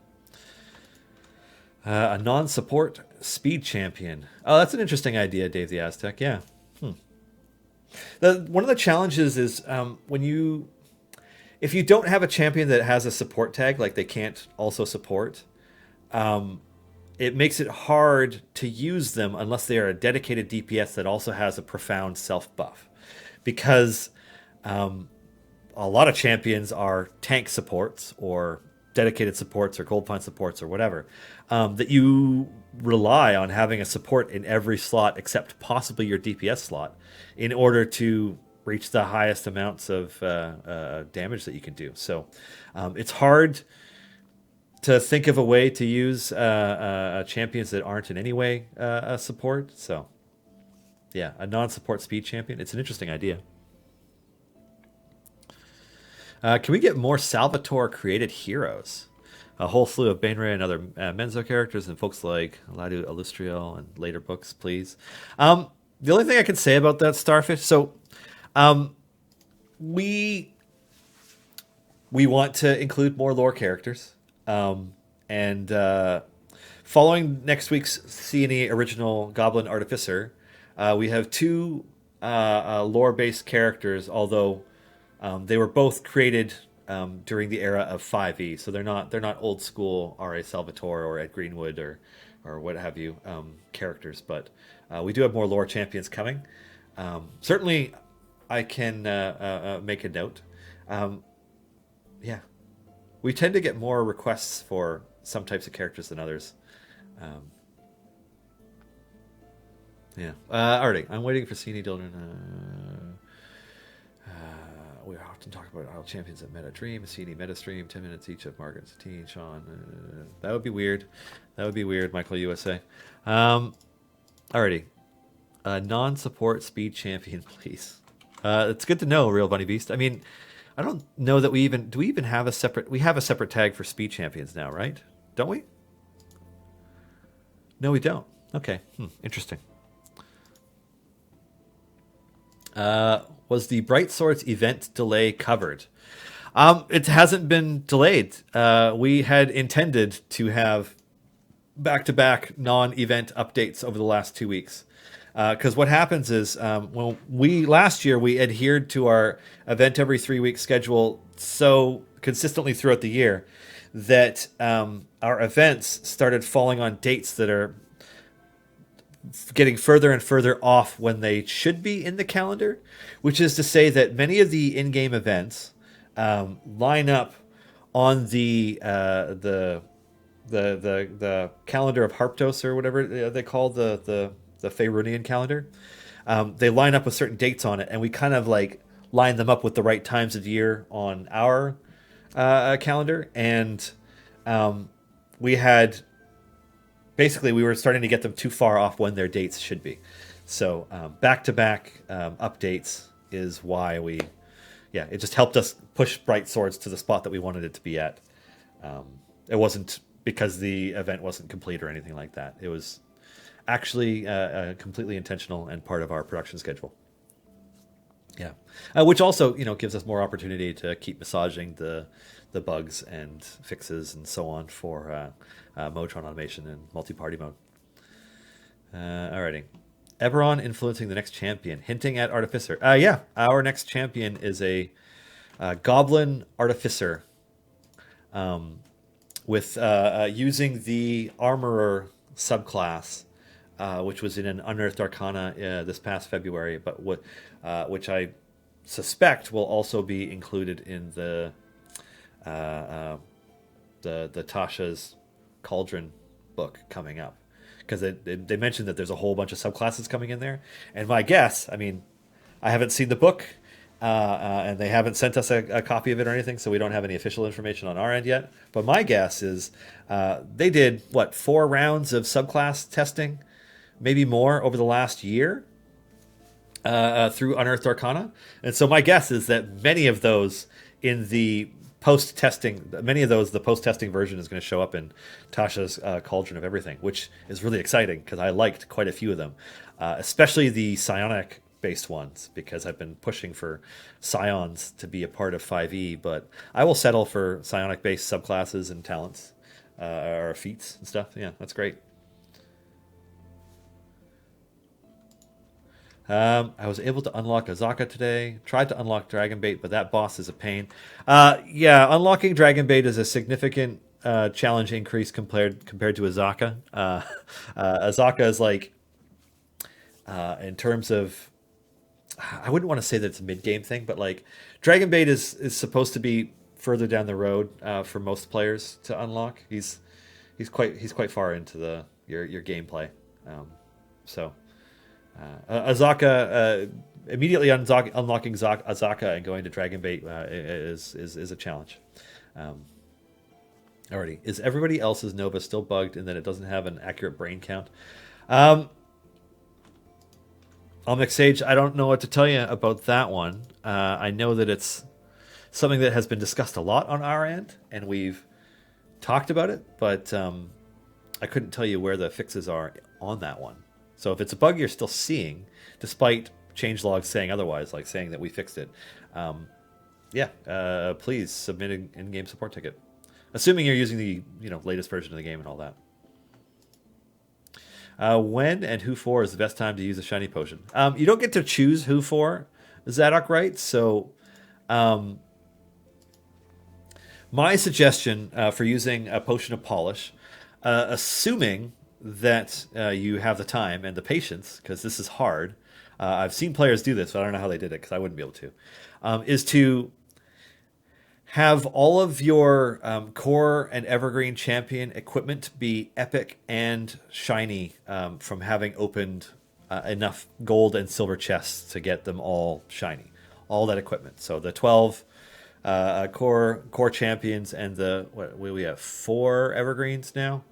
A non-support speed champion. Oh, that's an interesting idea, Dave the Aztec. Yeah. One of the challenges is if you don't have a champion that has a support tag, like they can't also support, it makes it hard to use them unless they are a dedicated DPS that also has a profound self buff. Because a lot of champions are tank supports or dedicated supports or gold pine supports or whatever, that you rely on having a support in every slot except possibly your DPS slot in order to reach the highest amounts of damage that you can do. So it's hard to think of a way to use champions that aren't in any way a support. So yeah, a non-support speed champion. It's an interesting idea. Can we get more Salvatore created heroes? A whole slew of Bainray and other Menzo characters and folks like Ladu Illustriel and later books, please. The only thing I can say about that, Starfish, so we want to include more lore characters. And following next week's C&E original Goblin Artificer, we have two lore-based characters, although they were both created during the era of 5e, so they're not old school R.A. Salvatore or Ed Greenwood or what have you characters, but we do have more lore champions coming. Certainly, I can make a note. Yeah, we tend to get more requests for some types of characters than others. Yeah. Alrighty, I'm waiting for C&E Dildren. We often talk about our champions at Meta Dream, C&E Meta Stream, 10 minutes each of Margaret, Satine, Sean. That would be weird. That would be weird, Michael USA. Alrighty. Non-support speed champion, please. It's good to know, Real Bunny Beast. I mean, I don't know that we even have a separate... We have a separate tag for speed champions now, right? Don't we? No, we don't. Okay. Interesting. Was the Bright Swords event delay covered? It hasn't been delayed. We had intended to have back-to-back non-event updates over the last 2 weeks. Because what happens is, last year we adhered to our event every 3 week schedule so consistently throughout the year that our events started falling on dates that are getting further and further off when they should be in the calendar, which is to say that many of the in-game events line up on the calendar of Harptos or whatever they call the Faerunian calendar. They line up with certain dates on it, and we kind of like line them up with the right times of year on our calendar. And we were starting to get them too far off when their dates should be. So back-to-back updates is why it just helped us push Bright Swords to the spot that we wanted it to be at. It wasn't because the event wasn't complete or anything like that. It was actually completely intentional and part of our production schedule. Yeah, which also gives us more opportunity to keep massaging the bugs and fixes and so on for Motron automation and multi-party mode. Alrighty. Eberron influencing the next champion, hinting at Artificer. Yeah, our next champion is a Goblin Artificer, with using the Armorer subclass, which was in an Unearthed Arcana this past February, but which I suspect will also be included in the Tasha's Cauldron book coming up. Because they mentioned that there's a whole bunch of subclasses coming in there. And my guess, I mean, I haven't seen the book, and they haven't sent us a copy of it or anything, so we don't have any official information on our end yet. But my guess is they did, 4 rounds of subclass testing, maybe more, over the last year through Unearthed Arcana. And so my guess is that many of those in the post-testing, the post-testing version is going to show up in Tasha's Cauldron of Everything, which is really exciting because I liked quite a few of them, especially the psionic-based ones, because I've been pushing for psions to be a part of 5e, but I will settle for psionic-based subclasses and talents or feats and stuff. Yeah, that's great. I was able to unlock Azaka today. Tried to unlock Dragonbait, but that boss is a pain. Yeah, unlocking Dragonbait is a significant challenge increase compared to Azaka. Azaka is like, in terms of, I wouldn't want to say that it's a mid-game thing, but like Dragonbait is supposed to be further down the road for most players to unlock. He's quite far into your gameplay, so. Azaka, immediately unlocking Azaka and going to Dragonbait is a challenge. Alrighty, is everybody else's Nova still bugged in that it doesn't have an accurate brain count? Sage, I don't know what to tell you about that one. I know that it's something that has been discussed a lot on our end, and we've talked about it, but I couldn't tell you where the fixes are on that one. So if it's a bug you're still seeing, despite changelogs saying otherwise, like saying that we fixed it, please submit an in-game support ticket. Assuming you're using the latest version of the game and all that. When and who for is the best time to use a shiny potion? You don't get to choose who for, Zadok, right? So my suggestion for using a potion of polish, assuming that you have the time and the patience, because this is hard. I've seen players do this, but I don't know how they did it because I wouldn't be able to. Is to have all of your core and evergreen champion equipment be epic and shiny from having opened enough gold and silver chests to get them all shiny. All that equipment. So the 12 core champions and we have 4 evergreens now.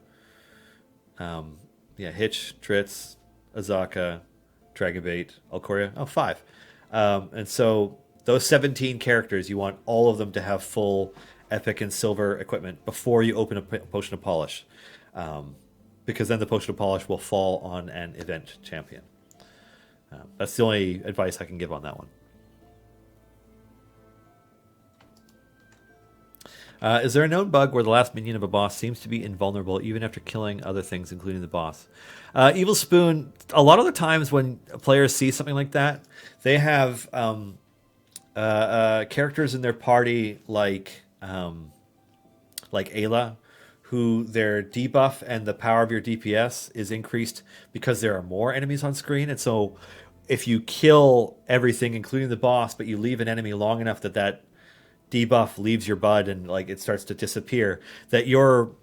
Hitch, Tritz, Azaka, Dragonbait, Alcoria. 5. And so those 17 characters, you want all of them to have full epic and silver equipment before you open a potion of polish. Because then the potion of polish will fall on an event champion. That's the only advice I can give on that one. Is there a known bug where the last minion of a boss seems to be invulnerable even after killing other things, including the boss? Evil Spoon, a lot of the times when players see something like that, they have characters in their party like Ayla, who their debuff and the power of your DPS is increased because there are more enemies on screen. And so if you kill everything, including the boss, but you leave an enemy long enough that debuff leaves your bud and like it starts to disappear, that you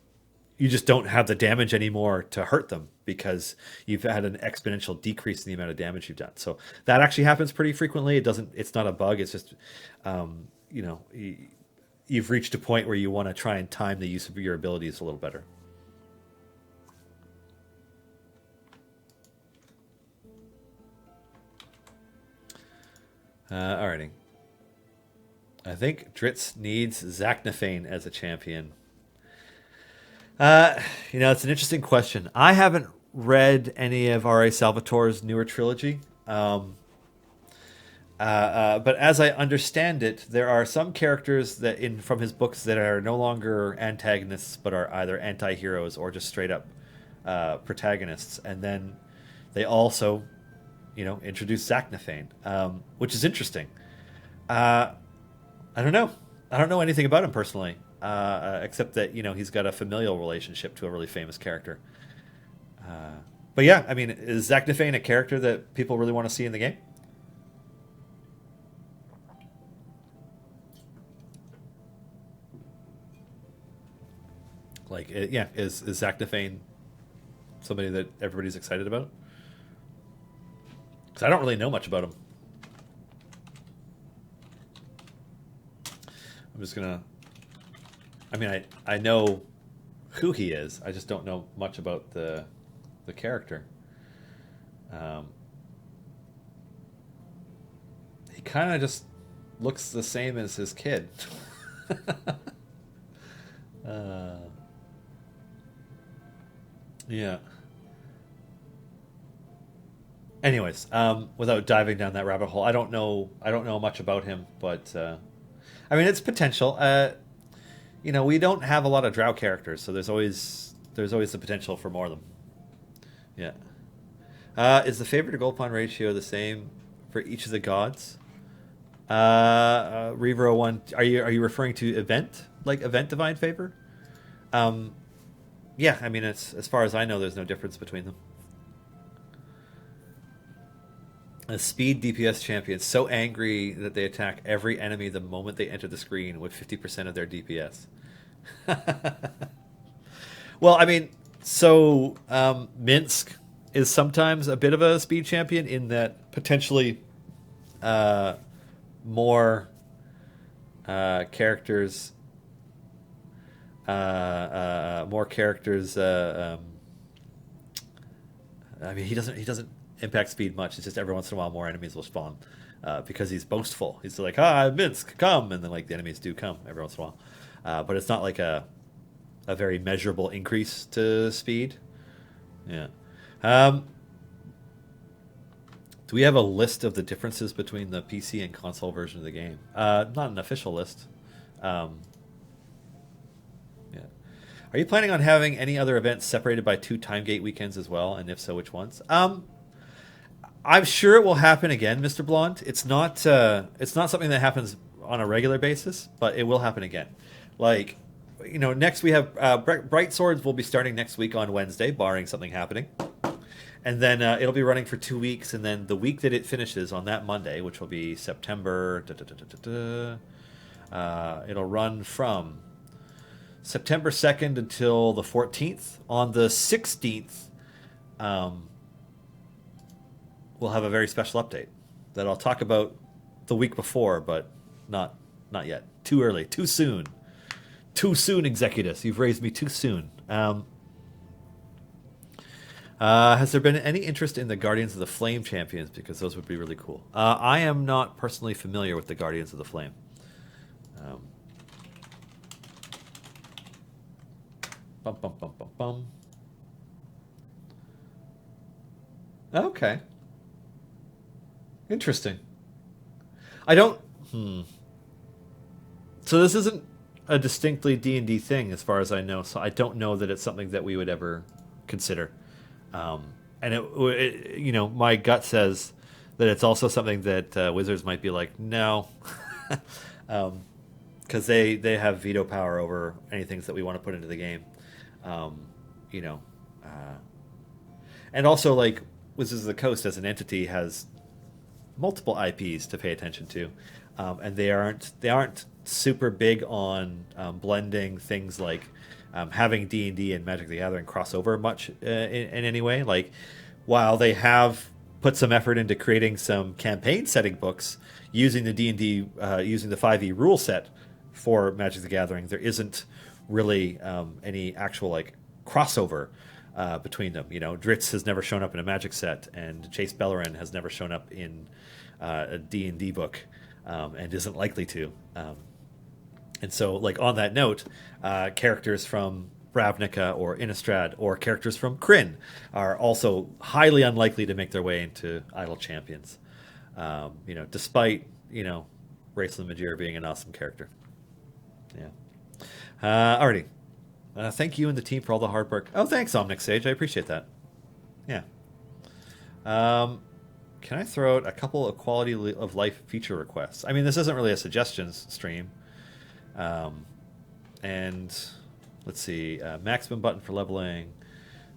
just don't have the damage anymore to hurt them because you've had an exponential decrease in the amount of damage you've done. So that actually happens pretty frequently. It's not a bug. It's just, you've reached a point where you want to try and time the use of your abilities a little better. Alrighty. I think Dritz needs Zachnafane as a champion. It's an interesting question. I haven't read any of R.A. Salvatore's newer trilogy. But as I understand it, there are some characters from his books that are no longer antagonists, but are either anti-heroes or just straight up protagonists. And then they also, introduce Zachnafane, which is interesting. I don't know. I don't know anything about him personally, except that he's got a familial relationship to a really famous character. But yeah, I mean, is Zachnafane a character that people really want to see in the game? Is Zachnafane somebody that everybody's excited about? Because I don't really know much about him. I'm just gonna. I mean, I know who he is. I just don't know much about the character. He kind of just looks the same as his kid. Yeah. Anyways, without diving down that rabbit hole, I don't know much about him, but I mean, it's potential. We don't have a lot of Drow characters, so there's always the potential for more of them. Yeah. Is the favor to gold pawn ratio the same for each of the gods? Revero 1, are you referring to event divine favor? Yeah, I mean, it's, as far as I know, there's no difference between them. A speed DPS champion so angry that they attack every enemy the moment they enter the screen with 50% of their DPS. Well, I mean, so Minsk is sometimes a bit of a speed champion in that potentially more characters. I mean, he doesn't impact speed much. It's just every once in a while more enemies will spawn because he's boastful. He's like, Minsk, come, and then like the enemies do come every once in a while, but it's not like a very measurable increase to speed. Yeah. Do we have a list of the differences between the PC and console version of the game? Not an official list. Yeah. Are you planning on having any other events separated by 2 time gate weekends as well? And if so, which ones? I'm sure it will happen again, Mr. Blonde. It's not something that happens on a regular basis, but it will happen again. Like, next we have Bright Swords will be starting next week on Wednesday, barring something happening. And then it'll be running for 2 weeks, and then the week that it finishes on that Monday, which will be September, it'll run from September 2nd until the 14th. On the 16th, we'll have a very special update that I'll talk about the week before, but not yet. Too early. Too soon. Too soon, Executus. You've raised me too soon. Has there been any interest in the Guardians of the Flame champions? Because those would be really cool. I am not personally familiar with the Guardians of the Flame. Bum, bum, bum, bum, bum. Okay. Interesting. I don't... So this isn't a distinctly D&D thing as far as I know, so I don't know that it's something that we would ever consider. And my gut says that it's also something that Wizards might be like, no. Because they have veto power over anything that we want to put into the game. And also, like, Wizards of the Coast as an entity has multiple IPs to pay attention to, and they aren't super big on blending things like having D&D and Magic the Gathering crossover much in any way. Like, while they have put some effort into creating some campaign setting books using the D&D using the 5e rule set for Magic the Gathering, there isn't really any actual like crossover between them. Dritz has never shown up in a Magic set, and Chase Bellerin has never shown up in a D&D book, and isn't likely to. And so, like, on that note, characters from Ravnica or Innistrad or characters from Kryn are also highly unlikely to make their way into Idle Champions. Despite, Raistlin Majir being an awesome character. Yeah. Alrighty. Thank you and the team for all the hard work. Oh, thanks, Omnic Sage. I appreciate that. Yeah. Can I throw out a couple of quality of life feature requests? I mean, this isn't really a suggestions stream. And let's see, maximum button for leveling,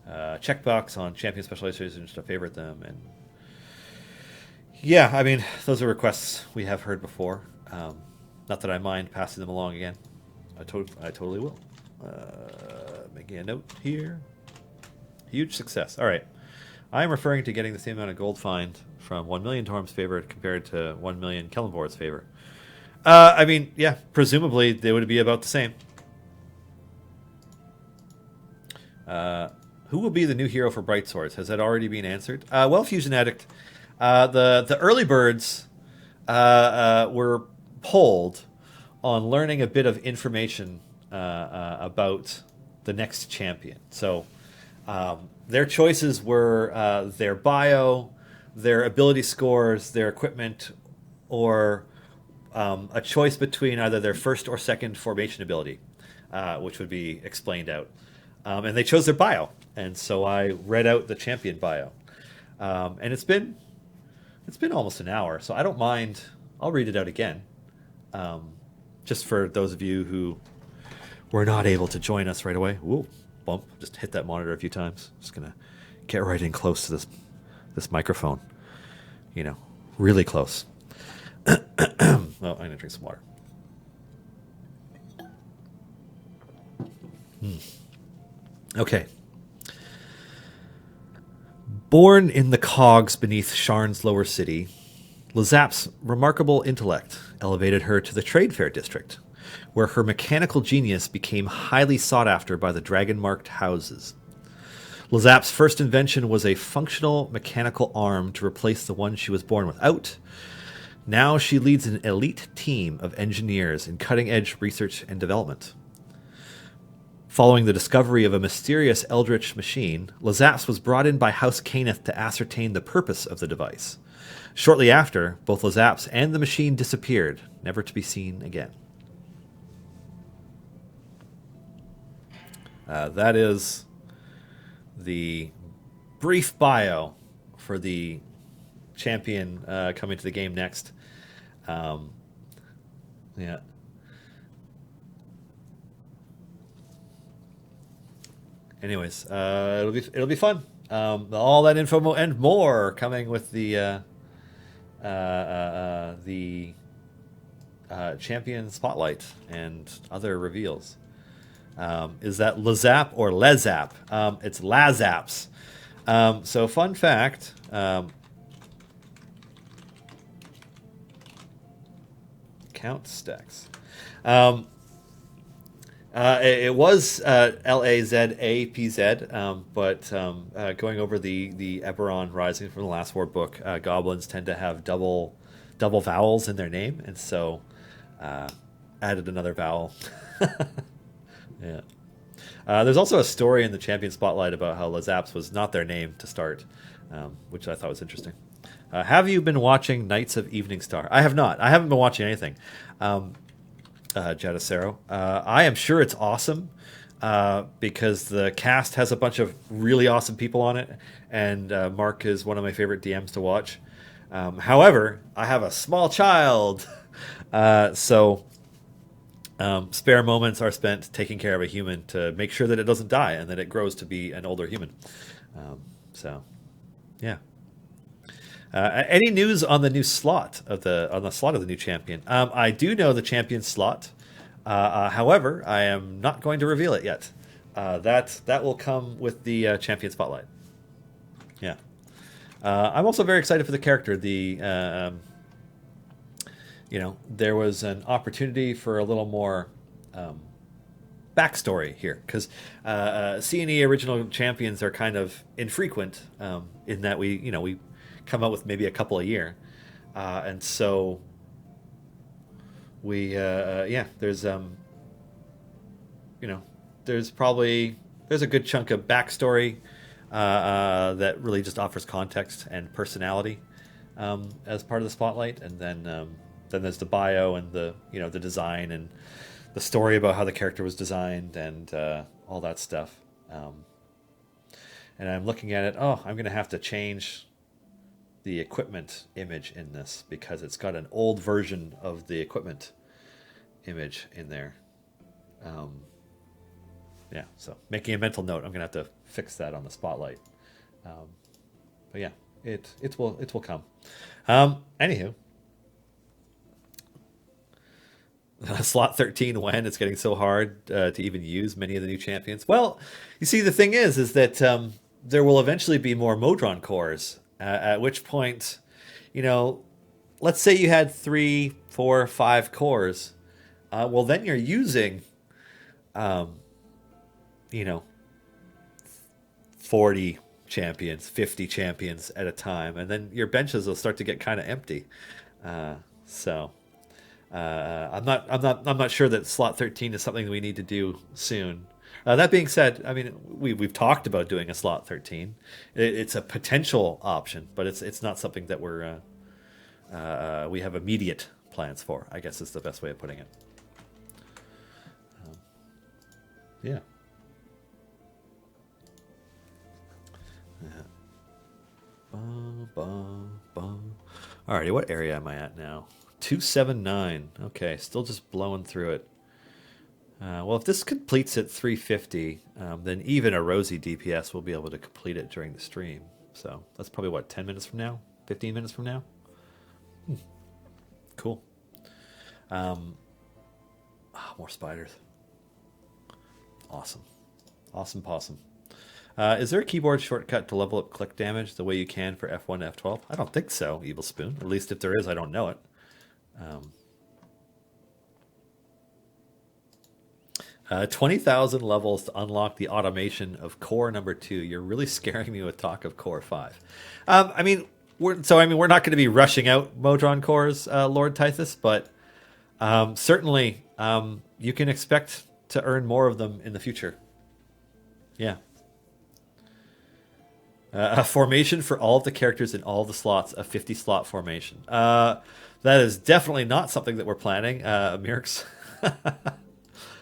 checkbox on champion specializations to favorite them, and yeah, I mean, those are requests we have heard before. Not that I mind passing them along again. I totally will. Making a note here. Huge success. All right. I am referring to getting the same amount of gold find from 1 million Torm's favor compared to 1 million Kellenborg's favor. I mean, yeah, presumably they would be about the same. Who will be the new hero for Bright Swords? Has that already been answered? Well, Fusion Addict, the early birds were polled on learning a bit of information about the next champion. So their choices were their bio, their ability scores, their equipment, or a choice between either their first or second formation ability, which would be explained out. And they chose their bio. And so I read out the champion bio. And it's been almost an hour, so I don't mind. I'll read it out again. Just for those of you who were not able to join us right away. Ooh, bump. Just hit that monitor a few times. Just going to get right in close to this microphone. Really close. Well, I'm going to drink some water. Okay. Born in the cogs beneath Sharn's lower city, Lazap's remarkable intellect elevated her to the trade fair district, where her mechanical genius became highly sought after by the dragon-marked houses. Lazap's first invention was a functional mechanical arm to replace the one she was born without. Now she leads an elite team of engineers in cutting-edge research and development. Following the discovery of a mysterious eldritch machine, Lazaps was brought in by House Caneth to ascertain the purpose of the device. Shortly after, both Lazaps and the machine disappeared, never to be seen again. That is the brief bio for the champion coming to the game next. Yeah. Anyways, it'll be fun. All that info and more coming with the champion spotlight and other reveals. Is that Lazap or Lezap? It's Lazaps. So fun fact. Count stacks. It was Lazapz, but going over the Eberron Rising from the Last War book, goblins tend to have double vowels in their name, and so added another vowel. Yeah. There's also a story in the Champion Spotlight about how Lazaps was not their name to start, which I thought was interesting. Have you been watching Knights of Evening Star? I have not. I haven't been watching anything. Jadacero. I am sure it's awesome because the cast has a bunch of really awesome people on it, and Mark is one of my favorite DMs to watch. However, I have a small child, so spare moments are spent taking care of a human to make sure that it doesn't die and that it grows to be an older human. Yeah. Any news on the new slot of the new champion? I do know the champion slot. However, I am not going to reveal it yet. That will come with the champion spotlight. Yeah. I'm also very excited for the character. There was an opportunity for a little more backstory here because C&E original champions are kind of infrequent in that we come out with maybe a couple a year. And so we yeah, there's you know, there's a good chunk of backstory that really just offers context and personality as part of the spotlight, and then there's the bio and the the design and the story about how the character was designed and all that stuff. And I'm looking at it. Oh, I'm going to have to change the equipment image in this because it's got an old version of the equipment image in there. Yeah, so making a mental note, I'm gonna have to fix that on the spotlight. But yeah, it will come. Anywho, slot 13 when it's getting so hard to even use many of the new champions. Well, you see, the thing is that there will eventually be more Modron cores. At which point, let's say you had 3, 4, 5 cores. Well, then you're using, 40 champions, 50 champions at a time, and then your benches will start to get kind of empty. So I'm not sure that slot 13 is something we need to do soon. That being said, I mean, we've talked about doing a slot 13. It's a potential option, but it's not something that we have immediate plans for, I guess is the best way of putting it. Yeah. Alrighty, what area am I at now? 279. Okay, still just blowing through it. Well, if this completes at 350, then even a rosy DPS will be able to complete it during the stream. So that's probably, what, 10 minutes from now? 15 minutes from now? Cool. More spiders. Awesome. Awesome possum. Is there a keyboard shortcut to level up click damage the way you can for F1 to F12? I don't think so, Evil Spoon. At least if there is, I don't know it. 20,000 levels to unlock the automation of core number 2. You're really scaring me with talk of core 5. We're not going to be rushing out Modron cores, Lord Tithus, but certainly you can expect to earn more of them in the future. Yeah. A formation for all of the characters in all the slots, a 50-slot formation. That is definitely not something that we're planning, Mirks.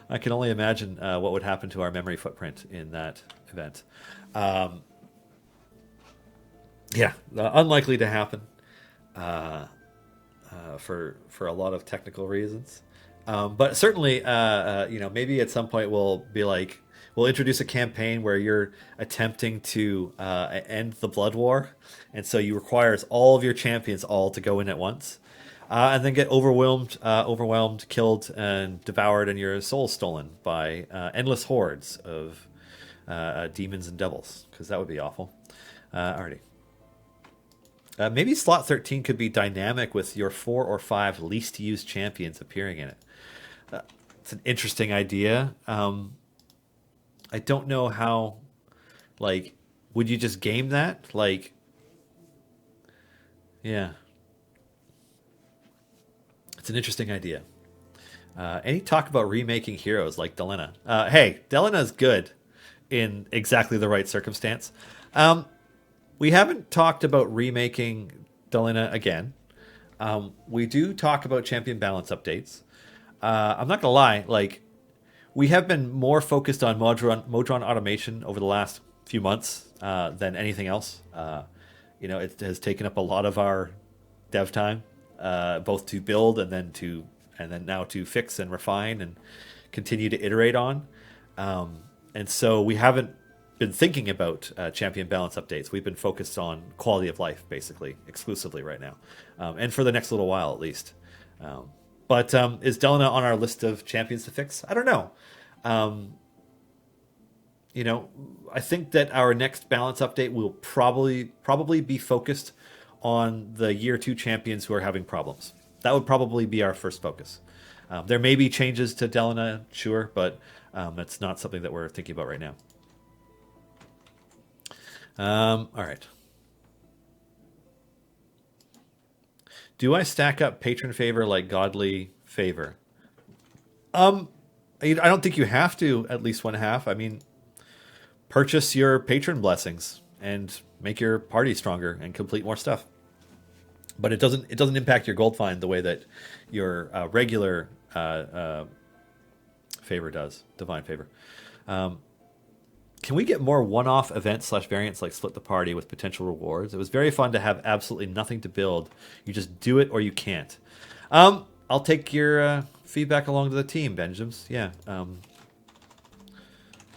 I can only imagine what would happen to our memory footprint in that event. Unlikely to happen for a lot of technical reasons. But certainly, maybe at some point we'll introduce a campaign where you're attempting to end the blood war, and so you requires all of your champions all to go in at once, and then get overwhelmed, killed, and devoured, and your soul stolen by endless hordes of demons and devils, because that would be awful. Alrighty. Maybe slot 13 could be dynamic with your 4 or 5 least used champions appearing in it. It's an interesting idea. I don't know how, would you just game that? Yeah. It's an interesting idea. Any talk about remaking heroes like Delena? Hey, Delena's good in exactly the right circumstance. We haven't talked about remaking Delena again. We do talk about champion balance updates. I'm not gonna lie, we have been more focused on Modron automation over the last few months than anything else. It has taken up a lot of our dev time, both to build and then now to fix and refine and continue to iterate on. And so we haven't been thinking about champion balance updates. We've been focused on quality of life, basically, exclusively right now, and for the next little while at least. But is Delena on our list of champions to fix? I don't know. I think that our next balance update will probably be focused on the year 2 champions who are having problems. That would probably be our first focus. There may be changes to Delena, sure, but that's not something that we're thinking about right now. All right. Do I stack up patron favor like godly favor? I don't think you have to at least 1/2. I mean, purchase your patron blessings and make your party stronger and complete more stuff. But it doesn't impact your gold find the way that your regular favor does, divine favor. Can we get more one-off events / variants like split the party with potential rewards? It was very fun to have absolutely nothing to build. You just do it or you can't. I'll take your feedback along to the team, Benjams. Yeah,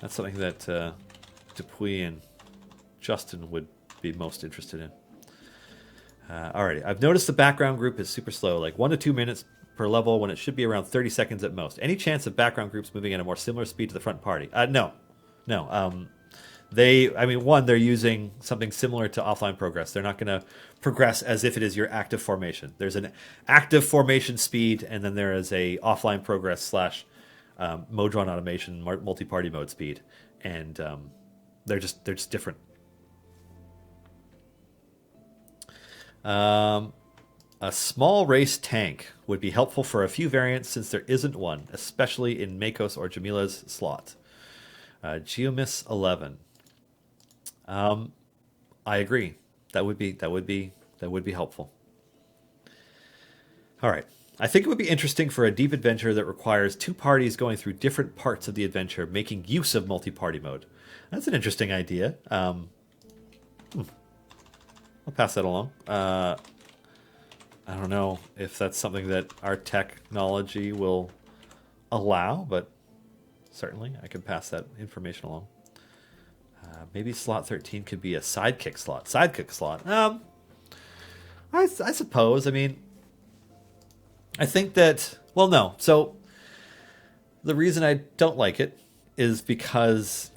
that's something that Dupuy and Justin would be most interested in. Alrighty, I've noticed the background group is super slow, like 1 to 2 minutes per level when it should be around 30 seconds at most. Any chance of background groups moving at a more similar speed to the front party? No. They're using something similar to offline progress. They're not going to progress as if it is your active formation. There's an active formation speed, and then there is a offline progress / mode run automation multi-party mode speed, and they're just different. A small race tank would be helpful for a few variants since there isn't one, especially in Makos or Jamila's slot. Geomiss 11. I agree. That would be helpful. All right. I think it would be interesting for a deep adventure that requires 2 parties going through different parts of the adventure, making use of multi-party mode. That's an interesting idea. I'll pass that along. I don't know if that's something that our technology will allow, but certainly I can pass that information along. Maybe slot 13 could be a sidekick slot. I suppose. I mean, I think that... Well, no. So the reason I don't like it is because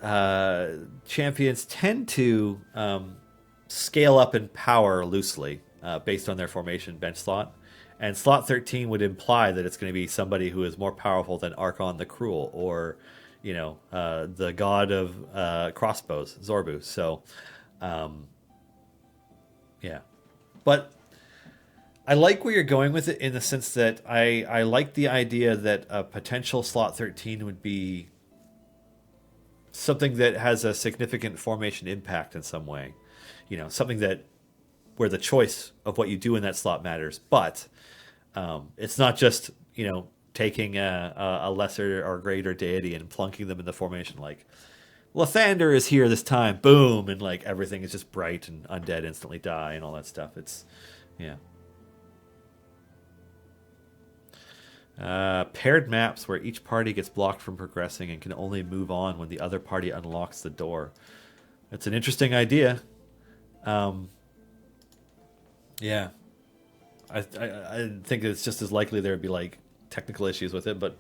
champions tend to scale up in power loosely based on their formation bench slot. And slot 13 would imply that it's going to be somebody who is more powerful than Archon the Cruel or, the god of crossbows, Zorbu. So, yeah. But I like where you're going with it in the sense that I like the idea that a potential slot 13 would be something that has a significant formation impact in some way. Something that where the choice of what you do in that slot matters. But it's not just, taking a lesser or greater deity and plunking them in the formation like Lathander is here this time, boom, and like everything is just bright and undead instantly die and all that stuff. It's, yeah. Paired maps where each party gets blocked from progressing and can only move on when the other party unlocks the door. It's an interesting idea. Yeah. I think it's just as likely there would be like technical issues with it, but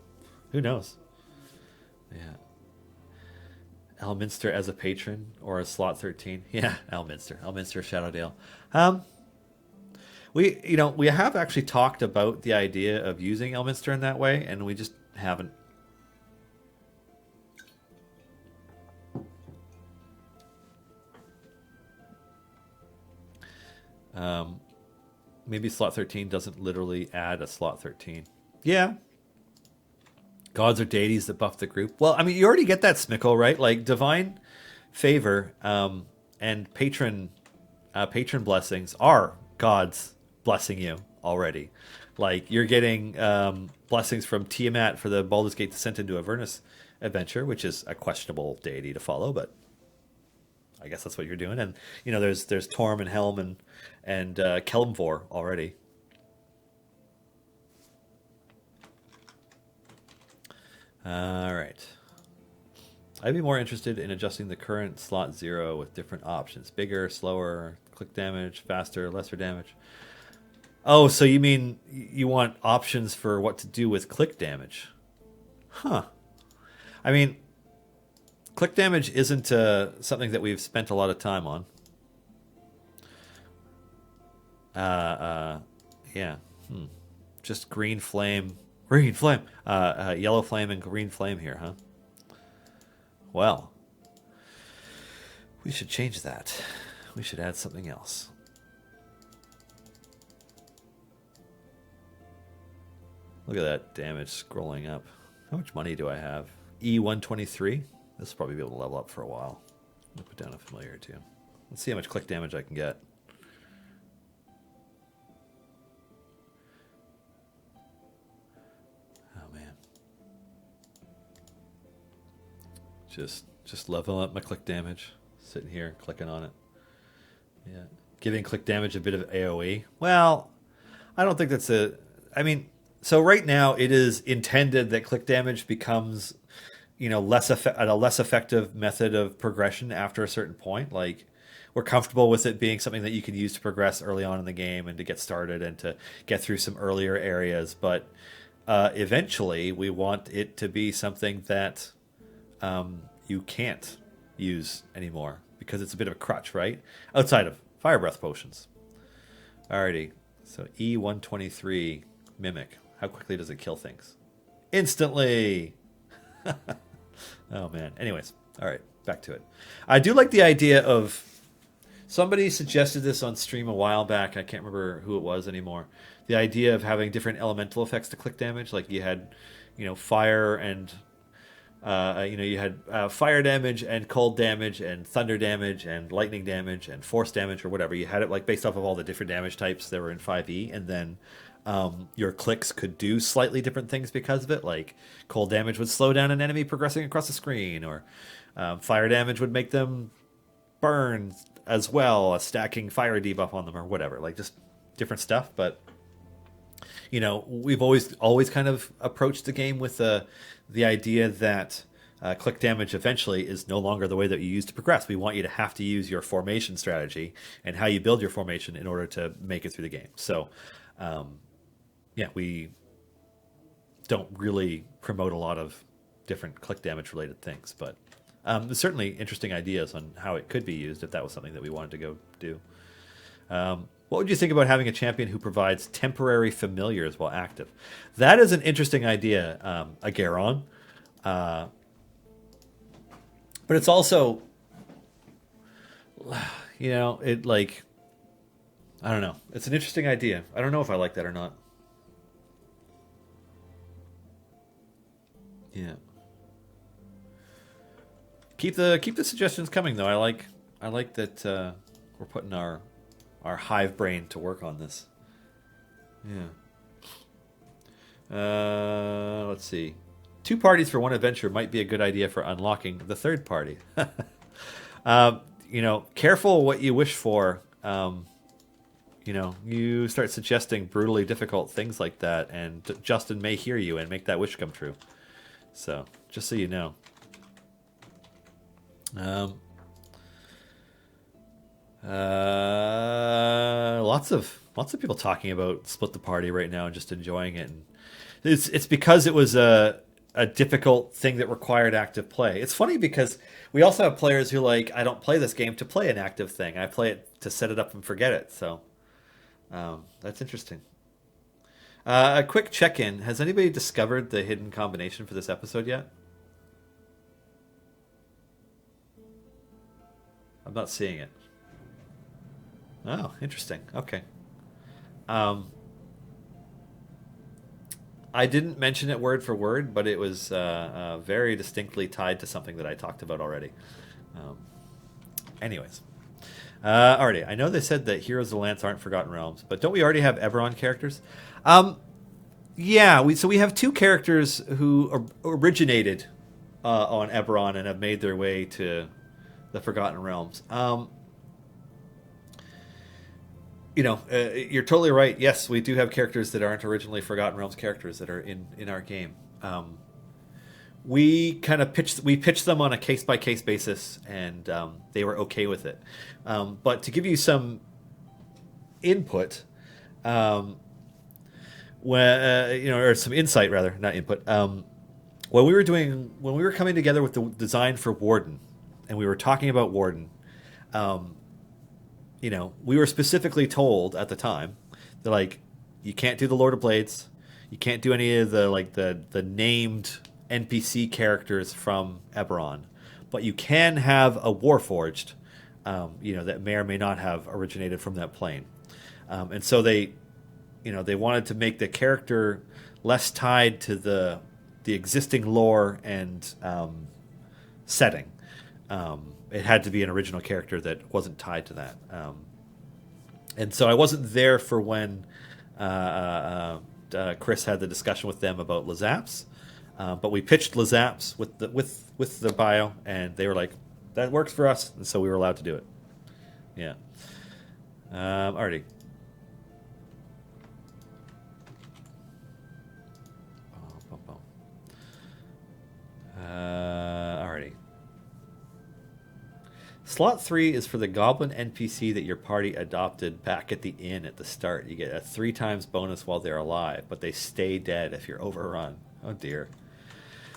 who knows? Yeah. Elminster as a patron or a slot 13. Yeah, Elminster, Shadowdale. We have actually talked about the idea of using Elminster in that way, and we just haven't. Maybe slot 13 doesn't literally add a slot 13. Yeah. Gods or deities that buff the group. Well, I mean, you already get that, Smickle, right? Like divine favor and patron blessings are gods blessing you already. Like you're getting blessings from Tiamat for the Baldur's Gate Descent into Avernus adventure, which is a questionable deity to follow, but I guess that's what you're doing. And there's Torm and Helm and Kelmvor already. All right. I'd be more interested in adjusting the current slot 0 with different options: bigger, slower, click damage, faster, lesser damage. Oh, so you mean you want options for what to do with click damage? Huh. I mean, click damage isn't something that we've spent a lot of time on. Yeah. Just green flame, yellow flame and green flame here, huh? Well, we should change that. We should add something else. Look at that damage scrolling up. How much money do I have? E123. This will probably be able to level up for a while. I'll put down a familiar too. Let's see how much click damage I can get. Oh man. Just level up my click damage. Sitting here clicking on it. Yeah. Giving click damage a bit of AoE. Well, I don't think that's a... I mean, so right now it is intended that click damage becomes, a less effective method of progression after a certain point. Like, we're comfortable with it being something that you can use to progress early on in the game and to get started and to get through some earlier areas. But eventually we want it to be something that you can't use anymore because it's a bit of a crutch, right? Outside of fire breath potions. Alrighty, so E123 Mimic. How quickly does it kill things? Instantly! Oh man. Anyways, alright, back to it. I do like the idea of... Somebody suggested this on stream a while back. I can't remember who it was anymore. The idea of having different elemental effects to click damage. Like you had, fire and... you had fire damage and cold damage and thunder damage and lightning damage and force damage or whatever. You had it like based off of all the different damage types that were in 5e, and then your clicks could do slightly different things because of it. Like cold damage would slow down an enemy progressing across the screen, or fire damage would make them burn as well, a stacking fire debuff on them or whatever. Like just different stuff, but we've always kind of approached the game with the idea that click damage eventually is no longer the way that you use to progress. We want you to have to use your formation strategy and how you build your formation in order to make it through the game. So, we don't really promote a lot of different click damage related things, but there's certainly interesting ideas on how it could be used if that was something that we wanted to go do. What would you think about having a champion who provides temporary familiars while active? That is an interesting idea, Agaron. But it's also, it like, I don't know. It's an interesting idea. I don't know if I like that or not. Yeah. Keep the suggestions coming though. I like that we're putting our hive brain to work on this. Yeah. Let's see. 2 parties for 1 adventure might be a good idea for unlocking the 3rd party. Careful what you wish for. You start suggesting brutally difficult things like that, and Justin may hear you and make that wish come true. So, just so you know. Lots of people talking about split the party right now and just enjoying it. And it's because it was a difficult thing that required active play. It's funny because we also have players who I don't play this game to play an active thing. I play it to set it up and forget it. So that's interesting. A quick check-in. Has anybody discovered the hidden combination for this episode yet? I'm not seeing it. Oh, interesting. Okay. I didn't mention it word for word, but it was very distinctly tied to something that I talked about already. Anyways. Alrighty. I know they said that Heroes of the Lance aren't Forgotten Realms, but don't we already have Eberron characters? Yeah, we have 2 characters who originated on Eberron and have made their way to the Forgotten Realms. You're totally right. Yes, we do have characters that aren't originally Forgotten Realms characters that are in our game. We kind of pitched them on a case by case basis, and they were okay with it. But to give you some input, or some insight rather, not input. When we were coming together with the design for Warden, and we were talking about Warden, we were specifically told at the time that you can't do the Lord of Blades, you can't do any of the named NPC characters from Eberron, but you can have a Warforged, that may or may not have originated from that plane. And so they they wanted to make the character less tied to the existing lore and setting. It had to be an original character that wasn't tied to that. And so I wasn't there for when Chris had the discussion with them about Lazaps, but we pitched Lazaps with the bio, and they were like, "That works for us," and so we were allowed to do it. Yeah. Alrighty. Alrighty. Slot 3 is for the Goblin NPC that your party adopted back at the inn at the start. You get a 3 times bonus while they're alive, but they stay dead if you're overrun. Oh dear.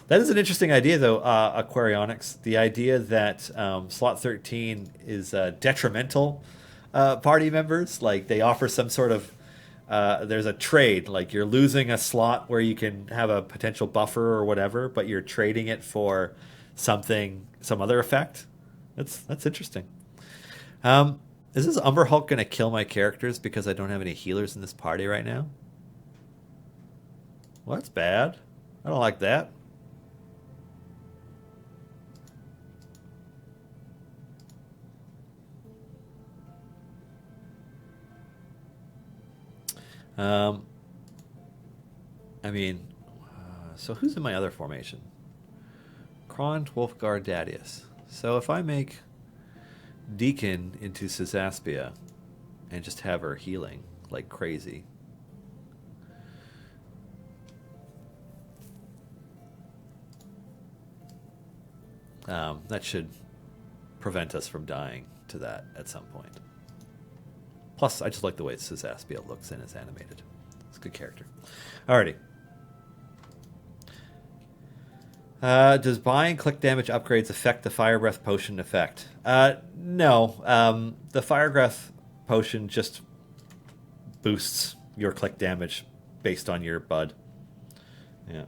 That is an interesting idea, though, Aquarionics. The idea that slot 13 is detrimental party members. Like, they offer some sort of... there's a trade. Like, you're losing a slot where you can have a potential buffer or whatever, but you're trading it for some other effect. That's interesting. Is this Umber Hulk going to kill my characters because I don't have any healers in this party right now? Well, that's bad. I don't like that. I mean, so who's in my other formation? Krond, Wolfguard, Dadius. So if I make Deacon into Casaspia and just have her healing like crazy. That should prevent us from dying to that at some point. Plus, I just like the way Casaspia looks and is animated. It's a good character. Alrighty. Does buying click damage upgrades affect the Fire Breath Potion effect? No. The Fire Breath Potion just boosts your click damage based on your bud. Yeah.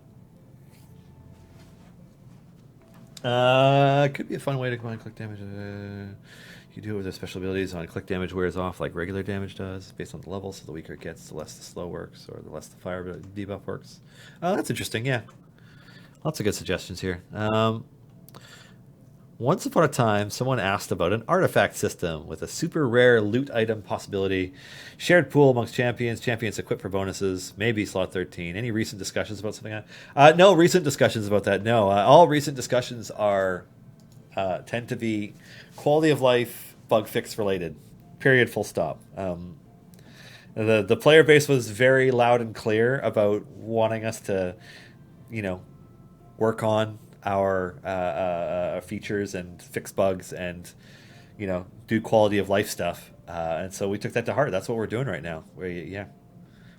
Could be a fun way to combine click damage. You do it with the special abilities on click damage wears off like regular damage does, based on the level. So the weaker it gets, the less the slow works, or the less the fire debuff works. Oh, that's interesting. Yeah. Lots of good suggestions here. Once upon a time, someone asked about an artifact system with a super rare loot item possibility, shared pool amongst champions, champions equipped for bonuses, maybe slot 13. Any recent discussions about something like that? No recent discussions about that. No, all recent discussions tend to be quality of life, bug fix related. Period. Full stop. The player base was very loud and clear about wanting us to, work on our features and fix bugs and do quality of life stuff, and so we took that to heart. That's what we're doing right now. We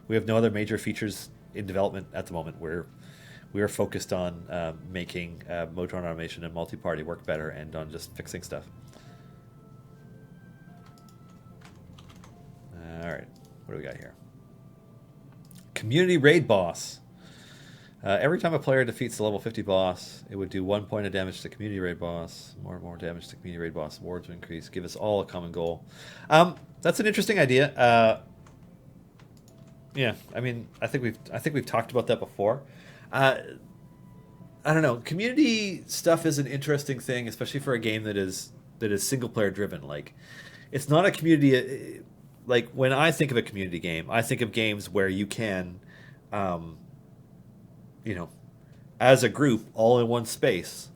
have no other major features in development at the moment. We are focused on making Motron automation and multi-party work better and on just fixing stuff. All right, what do we got here? Community raid boss. Every time a player defeats the level 50 boss, it would do 1 point of damage to community raid boss. More and more damage to community raid boss. Awards will increase. Give us all a common goal. That's an interesting idea. Yeah, I mean, I think we've talked about that before. I don't know. Community stuff is an interesting thing, especially for a game that is single player driven. Like, it's not a community. Like, when I think of a community game, I think of games where you can. As a group, all in one space,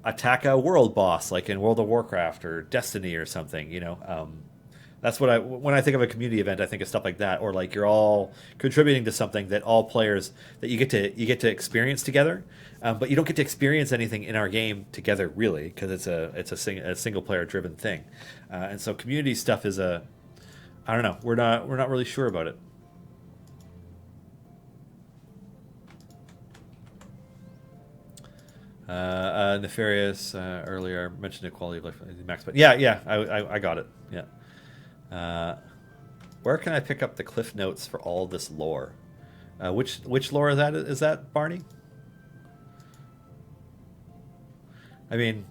attack a world boss like in World of Warcraft or Destiny or something. That's what when I think of a community event, I think of stuff like that, or like you're all contributing to something that all players that you get to experience together, but you don't get to experience anything in our game together really because it's a single player driven thing, and so community stuff is I don't know. We're not really sure about it. Nefarious earlier mentioned equality of life max, but yeah, I got it. Yeah. Where can I pick up the cliff notes for all this lore? Which lore is that? Is that Barney? I mean,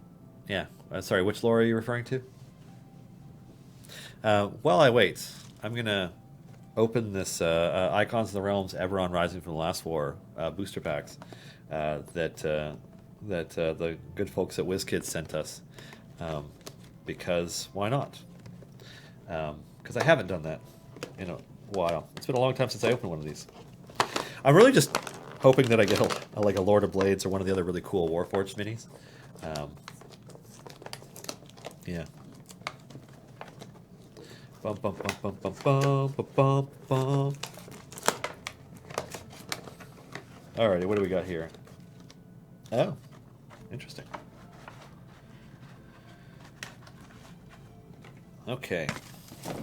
yeah. Sorry, which lore are you referring to? While I wait, I'm gonna open this Icons of the Realms Eberron Rising from the Last War booster packs that the good folks at WizKids sent us, because why not? Because I haven't done that in a while. It's been a long time since I opened one of these. I'm really just hoping that I get like a Lord of Blades or one of the other really cool Warforged minis. Yeah. Bum, bum, bum, bum, bum, bum, bum, bum, bum. Alrighty, what do we got here? Oh, interesting. Okay,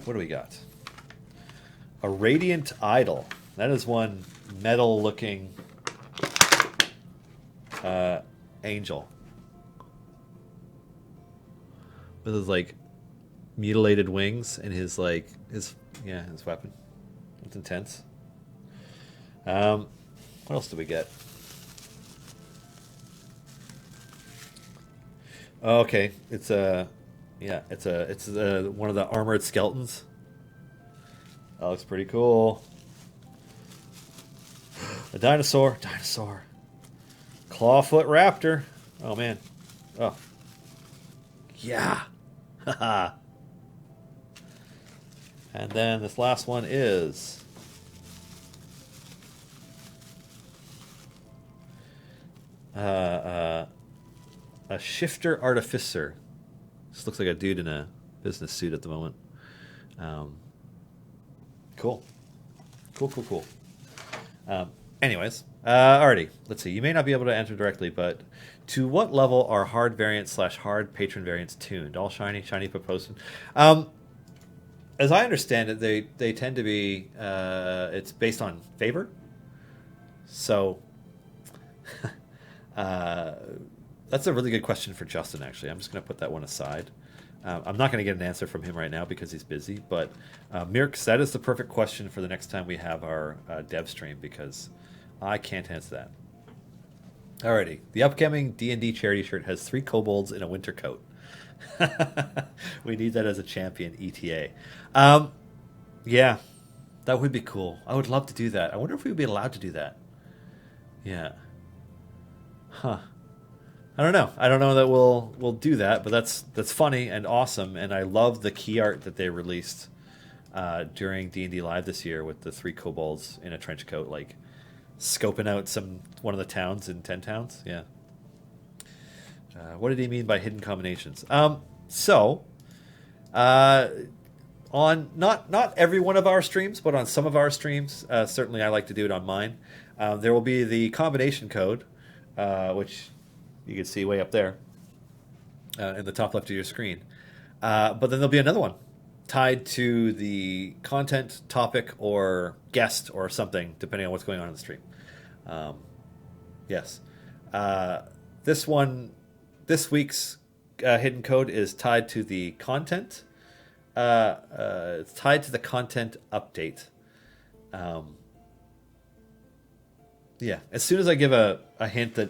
what do we got? A Radiant Idol. That is one metal-looking angel with his like mutilated wings and his weapon. It's intense. What else do we get? Oh, okay, it's one of the armored skeletons. That looks pretty cool. A dinosaur. Clawfoot raptor. Oh man. Oh. Yeah. Haha. And then this last one is a shifter artificer. This looks like a dude in a business suit at the moment. Cool. Anyways, alrighty. Let's see. You may not be able to enter directly, but to what level are hard variants / hard patron variants tuned? All shiny proposed. As I understand it, they tend to be. It's based on favor. So, that's a really good question for Justin. Actually, I'm just going to put that one aside. I'm not going to get an answer from him right now because he's busy. But Mirks, that is the perfect question for the next time we have our dev stream, because I can't answer that. Alrighty, the upcoming D&D charity shirt has 3 kobolds in a winter coat. We need that as a champion ETA. Yeah, that would be cool. I would love to do that. I wonder if we would be allowed to do that. Yeah. Huh. I don't know. I don't know that we'll do that, but that's funny and awesome, and I love the key art that they released during D&D Live this year with the 3 kobolds in a trench coat, like scoping out one of the towns in 10 towns. Yeah. What did he mean by hidden combinations? On not every one of our streams, but on some of our streams, certainly I like to do it on mine. There will be the combination code, which you can see way up there in the top left of your screen. But then there'll be another one tied to the content, topic, or guest or something, depending on what's going on in the stream. Yes. This week's hidden code is tied to the content. It's tied to the content update. Yeah. As soon as I give a hint that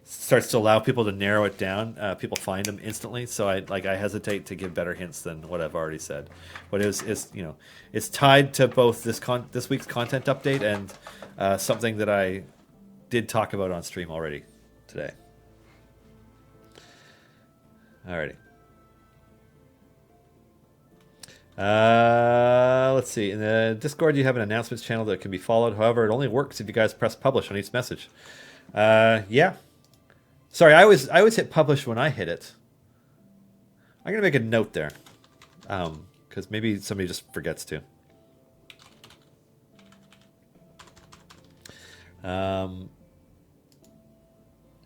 starts to allow people to narrow it down, people find them instantly. So I hesitate to give better hints than what I've already said. But it's tied to both this week's content update and something that I did talk about on stream already today. Alrighty. Let's see. In the Discord, you have an announcements channel that can be followed. However, it only works if you guys press publish on each message. Yeah. Sorry, I always hit publish when I hit it. I'm gonna make a note there, because maybe somebody just forgets to.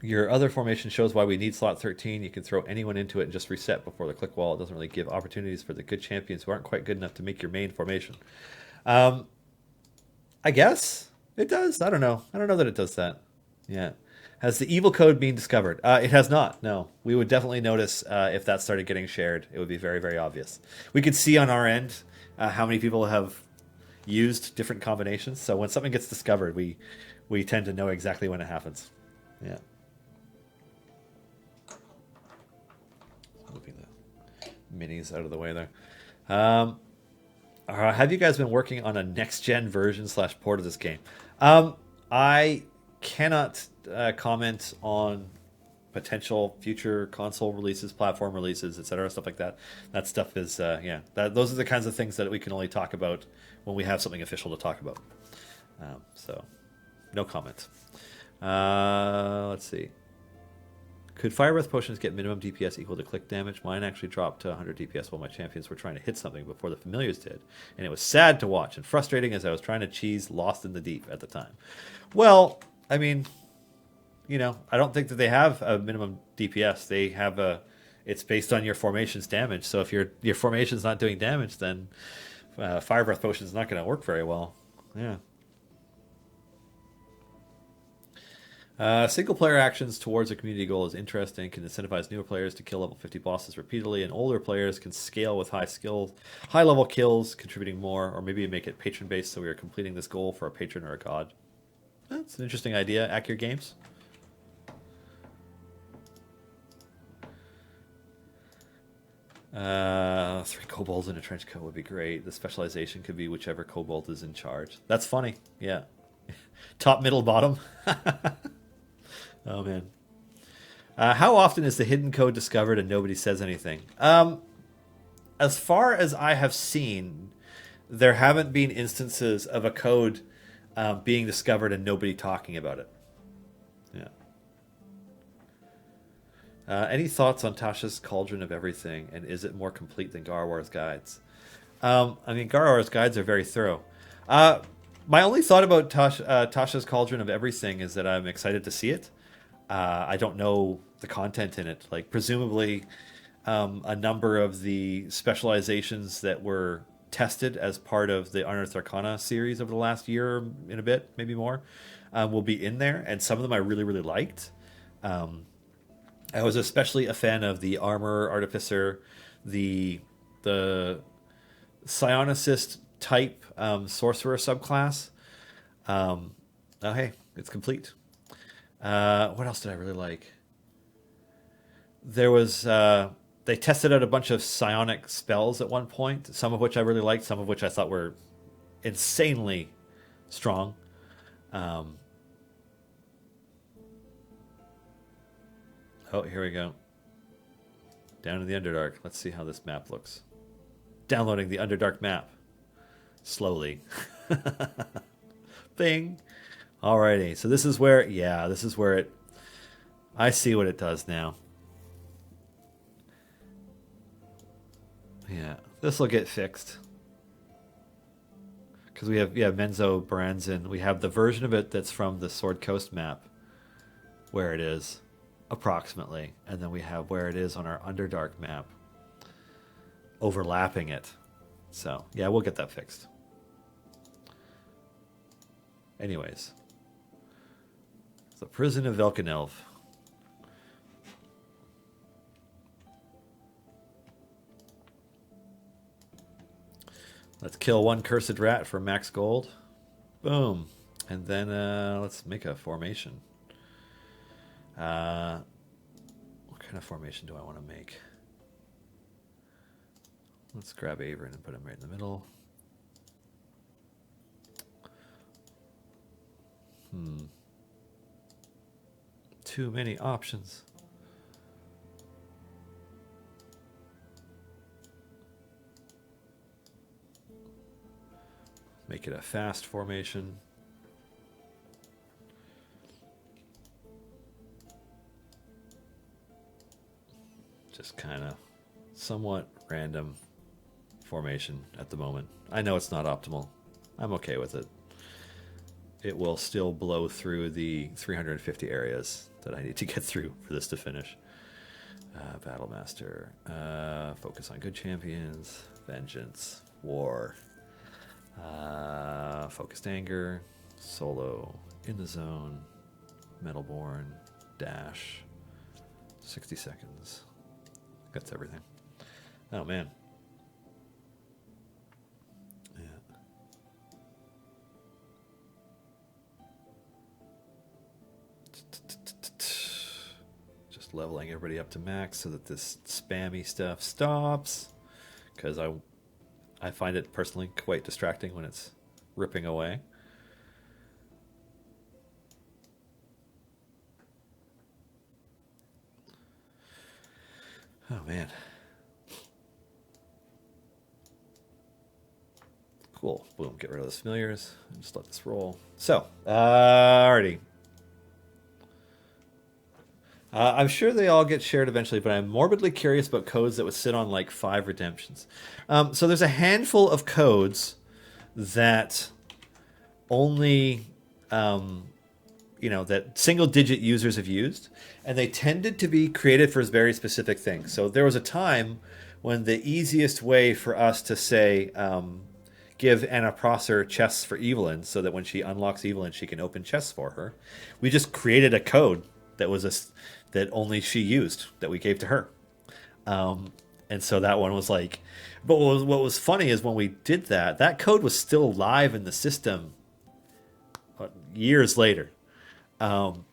Your other formation shows why we need slot 13. You can throw anyone into it and just reset before the click wall. It doesn't really give opportunities for the good champions who aren't quite good enough to make your main formation. I guess it does. I don't know. I don't know that it does that. Yeah. Has the evil code been discovered? It has not. No. We would definitely notice if that started getting shared. It would be very, very obvious. We could see on our end how many people have used different combinations. So when something gets discovered, we tend to know exactly when it happens. Yeah. Moving the minis out of the way there. Have you guys been working on a next gen version / port of this game? I cannot comment on potential future console releases, platform releases, etc., stuff like that. That stuff is those are the kinds of things that we can only talk about when we have something official to talk about. So, no comment. Let's see. Could fire breath potions get minimum DPS equal to click damage? Mine actually dropped to 100 DPS while my champions were trying to hit something before the familiars did, and it was sad to watch and frustrating as I was trying to cheese Lost in the Deep at the time. Well, I mean, I don't think that they have a minimum DPS. They have it's based on your formation's damage. So if your formation's not doing damage, then fire breath potion is not going to work very well. Yeah. Single player actions towards a community goal is interesting, can incentivize newer players to kill level 50 bosses repeatedly, and older players can scale with high level kills, contributing more, or maybe make it patron based so we are completing this goal for a patron or a god. That's an interesting idea. Accurate Games. Three kobolds in a trench coat would be great. The specialization could be whichever kobold is in charge. That's funny. Yeah. Top, middle, bottom. Oh, man. How often is the hidden code discovered and nobody says anything? As far as I have seen, there haven't been instances of a code being discovered and nobody talking about it. Yeah. Any thoughts on Tasha's Cauldron of Everything, and is it more complete than Garwar's guides? Garwar's guides are very thorough. My only thought about Tasha's Cauldron of Everything is that I'm excited to see it. I don't know the content in it. Like, presumably, a number of the specializations that were tested as part of the Unearthed Arcana series over the last year and a bit, maybe more, will be in there, and some of them I really, really liked. I was especially a fan of the Armor Artificer, the Psionicist type sorcerer subclass. Hey, it's complete. What else did I really like? There was they tested out a bunch of psionic spells at one point, some of which I really liked, some of which I thought were insanely strong. Oh, here we go. Down in the Underdark. Let's see how this map looks. Downloading the Underdark map. Slowly. Bing. Alrighty. So this is where it... I see what it does now. Yeah. This will get fixed. Because we have, Menzo Baranzin. We have the version of it that's from the Sword Coast map. Where it is. Approximately. And then we have where it is on our Underdark map. Overlapping it. So, yeah, we'll get that fixed. Anyways. The Prison of Velken. Let's kill one cursed rat for max gold. Boom. And then let's make a formation. What kind of formation do I want to make? Let's grab Averin and put him right in the middle. Too many options. Make it a fast formation. Just kind of somewhat random formation at the moment. I know it's not optimal. I'm okay with it. It will still blow through the 350 areas that I need to get through for this to finish. Battlemaster. Focus on good champions. Vengeance. War. Focused anger. Solo. In the zone. Metalborn. Dash. 60 seconds. That's everything. Oh, man. Just leveling everybody up to max so that this spammy stuff stops. Because I find it personally quite distracting when it's ripping away. Oh man. Cool. Boom. Get rid of those familiars. And just let this roll. So, alrighty. I'm sure they all get shared eventually, but I'm morbidly curious about codes that would sit on like 5 redemptions. So there's a handful of codes that only, that single-digit users have used, and they tended to be created for very specific things. So there was a time when the easiest way for us to say, give Anna Prosser chests for Evelyn, so that when she unlocks Evelyn, she can open chests for her. We just created a code that was that only she used, that we gave to her. And so that one was like, but what was funny is when we did that, that code was still live in the system years later. And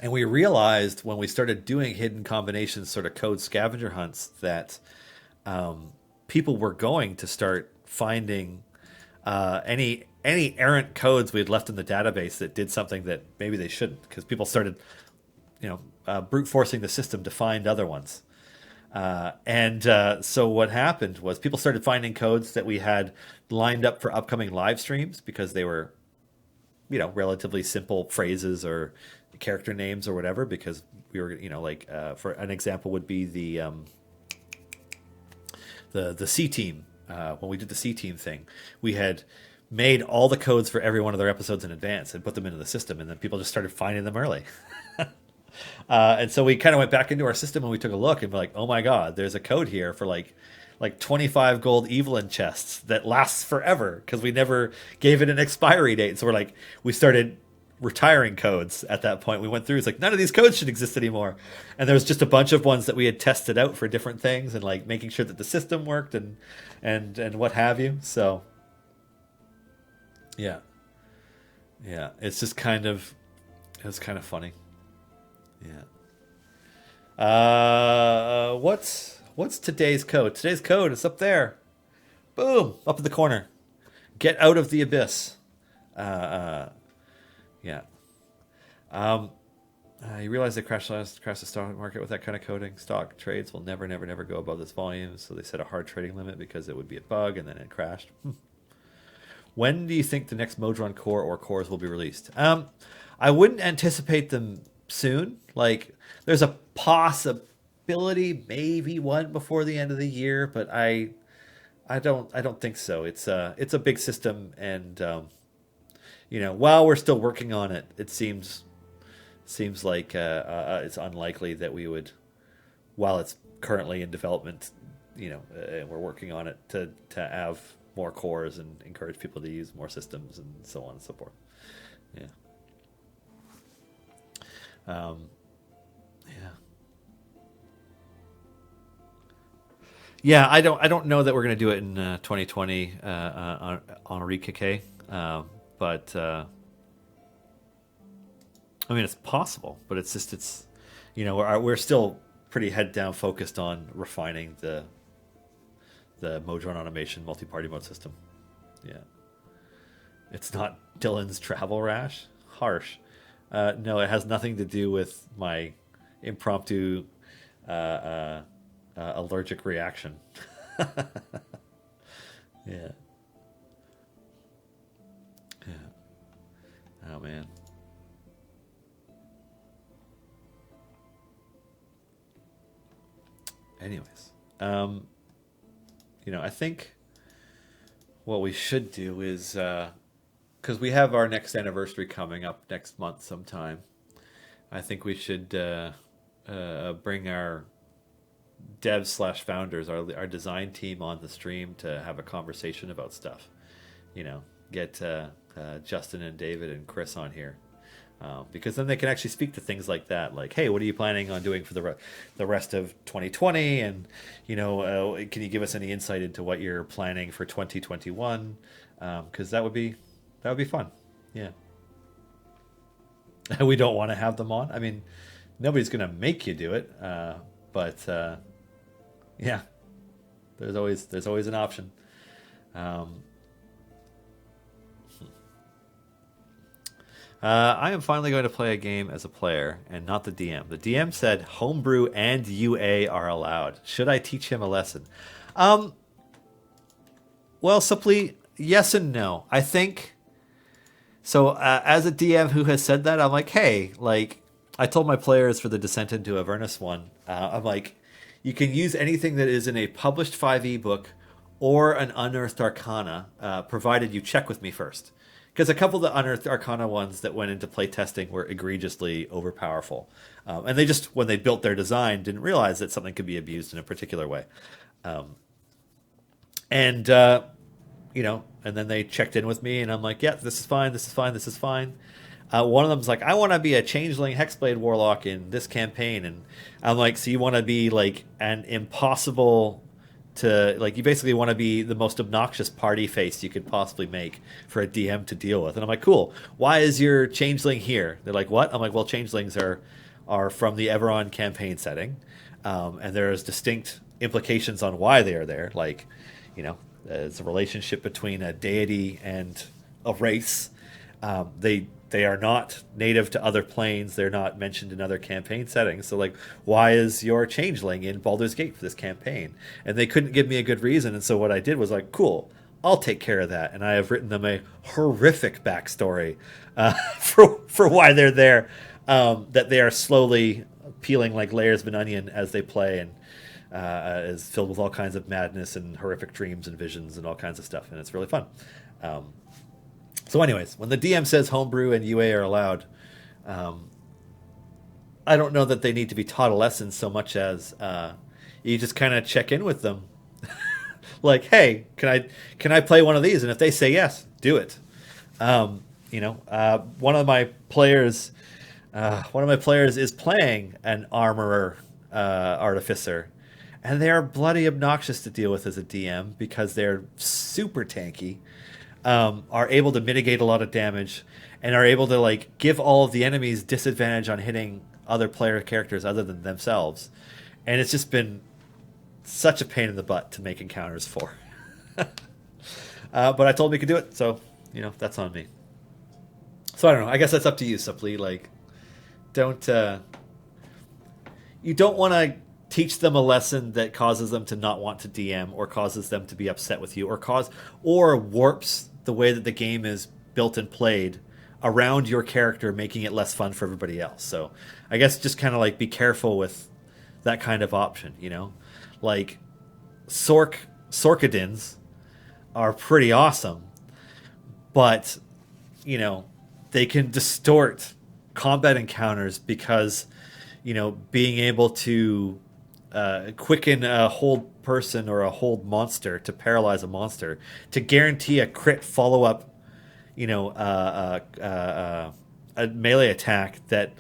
we realized when we started doing hidden combinations, sort of code scavenger hunts, that people were going to start finding any errant codes we had left in the database that did something that maybe they shouldn't, because people started brute forcing the system to find other ones. So what happened was people started finding codes that we had lined up for upcoming live streams because they were, relatively simple phrases or character names or whatever, because we were, for an example would be the C team. When we did the C team thing, we had made all the codes for every one of their episodes in advance and put them into the system, and then people just started finding them early. And so we kind of went back into our system and we took a look and we're like, oh my god, there's a code here for like 25 gold Evelyn chests that lasts forever, because we never gave it an expiry date. So we started retiring codes at that point. We went through, it's like, none of these codes should exist anymore. And there was just a bunch of ones that we had tested out for different things and like making sure that the system worked and what have you. So yeah, it's just it was kind of funny. Yeah. What's today's code? Today's code is up there. Boom, up in the corner. Get out of the abyss. Yeah. You realize they crash the stock market with that kind of coding. Stock trades will never go above this volume, so they set a hard trading limit because it would be a bug, and then it crashed. When do you think the next Modron core or cores will be released? I wouldn't anticipate them soon. Like, there's a possibility, maybe one before the end of the year, but I don't think so. It's a big system, and while we're still working on it, it seems like it's unlikely that we would, while it's currently in development, and we're working on it to have more cores and encourage people to use more systems and so on and so forth. Yeah. Yeah, I don't know that we're going to do it in 2020 on Henri Keke, but I mean, it's possible, but it's we're still pretty head down focused on refining the Modron automation multi-party mode system. Yeah, it's not Dylan's travel rash. Harsh. No, it has nothing to do with my impromptu allergic reaction. Yeah. Oh man. Anyways, I think what we should do is, because we have our next anniversary coming up next month sometime, I think we should bring our devs/founders, our design team, on the stream to have a conversation about stuff. Get Justin and David and Chris on here, because then they can actually speak to things like that, like, hey, what are you planning on doing for the rest of 2020, and can you give us any insight into what you're planning for 2021, because that would be fun. Yeah. We don't want to have them on. I mean, nobody's going to make you do it, but yeah, there's always an option. Um, I am finally going to play a game as a player and not the DM. The DM said homebrew and UA are allowed. Should I teach him a lesson? Well, simply yes and no. I think so. As a DM who has said that, I'm like, hey, like I told my players for the Descent into Avernus one, I'm like, you can use anything that is in a published 5e book or an Unearthed Arcana, provided you check with me first. Because a couple of the Unearthed Arcana ones that went into play testing were egregiously overpowerful. And they just, when they built their design, didn't realize that something could be abused in a particular way. And and then they checked in with me, and I'm like, yeah, this is fine, this is fine, this is fine. One of them's like, I want to be a Changeling Hexblade Warlock in this campaign. And I'm like, so you want to be like an impossible to, like, you basically want to be the most obnoxious party face you could possibly make for a DM to deal with. And I'm like, cool. Why is your Changeling here? They're like, what? I'm like, well, Changelings are from the Everon campaign setting. And there's distinct implications on why they are there. Like, there's a relationship between a deity and a race. They are not native to other planes. They're not mentioned in other campaign settings. So, like, why is your Changeling in Baldur's Gate for this campaign? And they couldn't give me a good reason. And so what I did was like, cool, I'll take care of that. And I have written them a horrific backstory for why they're there. That they are slowly peeling like layers of an onion as they play, and is filled with all kinds of madness and horrific dreams and visions and all kinds of stuff. And it's really fun. So anyways, when the DM says homebrew and UA are allowed, I don't know that they need to be taught a lesson so much as you just kind of check in with them. Like, hey, can I play one of these? And if they say yes, do it. One of my players is playing an armorer artificer, and they are bloody obnoxious to deal with as a DM because they're super tanky. Are able to mitigate a lot of damage, and are able to like give all of the enemies disadvantage on hitting other player characters other than themselves. And it's just been such a pain in the butt to make encounters for. But I told him he could do it, so that's on me. So I don't know. I guess that's up to you, Supply. Like, you don't want to teach them a lesson that causes them to not want to DM, or causes them to be upset with you, or warps the way that the game is built and played around your character, making it less fun for everybody else. So I guess just kind of like be careful with that kind of option, Like Sorkadins are pretty awesome, but they can distort combat encounters because being able to quicken a hold person or a hold monster to paralyze a monster to guarantee a crit follow-up, a melee attack that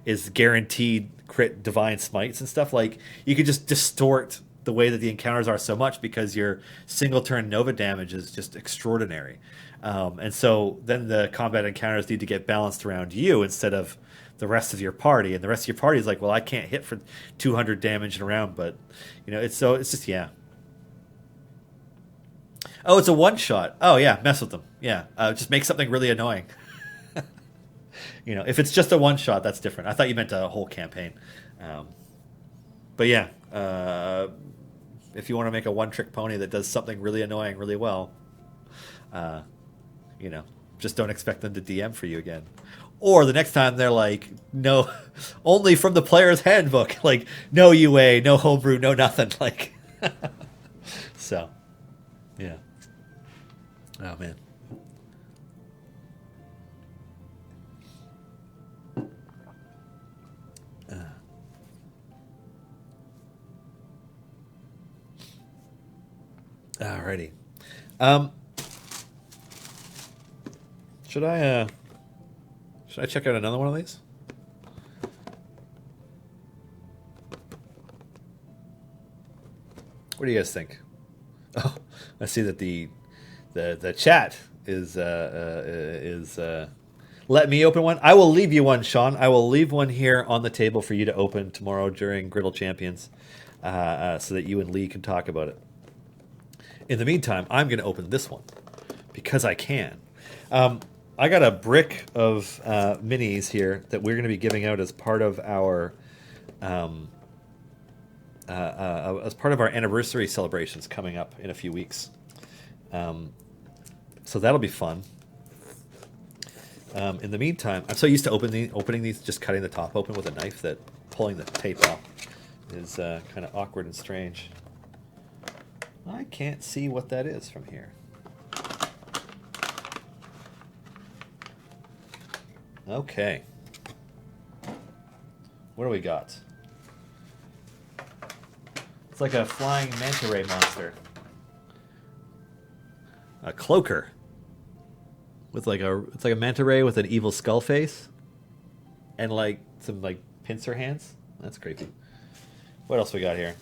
is guaranteed crit divine smites and stuff. Like, you could just distort the way that the encounters are so much because your single turn Nova damage is just extraordinary. And so then the combat encounters need to get balanced around you instead of the rest of your party, and the rest of your party is like, well, I can't hit for 200 damage in a round, but it's just, yeah. Oh, it's a one shot. Oh yeah, mess with them. Yeah, just make something really annoying. If it's just a one shot, that's different. I thought you meant a whole campaign. But yeah, if you want to make a one trick pony that does something really annoying really well, just don't expect them to DM for you again. Or the next time they're like, no, only from the player's handbook. Like, no UA, no homebrew, no nothing. Like, so, yeah. Oh, man. Alrighty. Should I check out another one of these? What do you guys think? Oh, I see that the chat is let me open one. I will leave you one, Sean. I will leave one here on the table for you to open tomorrow during Griddle Champions, so that you and Lee can talk about it. In the meantime, I'm going to open this one because I can. I got a brick of minis here that we're going to be giving out as part of our anniversary celebrations coming up in a few weeks. So that'll be fun. In the meantime, I'm so used to opening these, just cutting the top open with a knife, that pulling the tape off is kind of awkward and strange. I can't see what that is from here. Okay. What do we got? It's like a flying manta ray monster. A cloaker. It's like a manta ray with an evil skull face. And like some like pincer hands. That's creepy. What else we got here?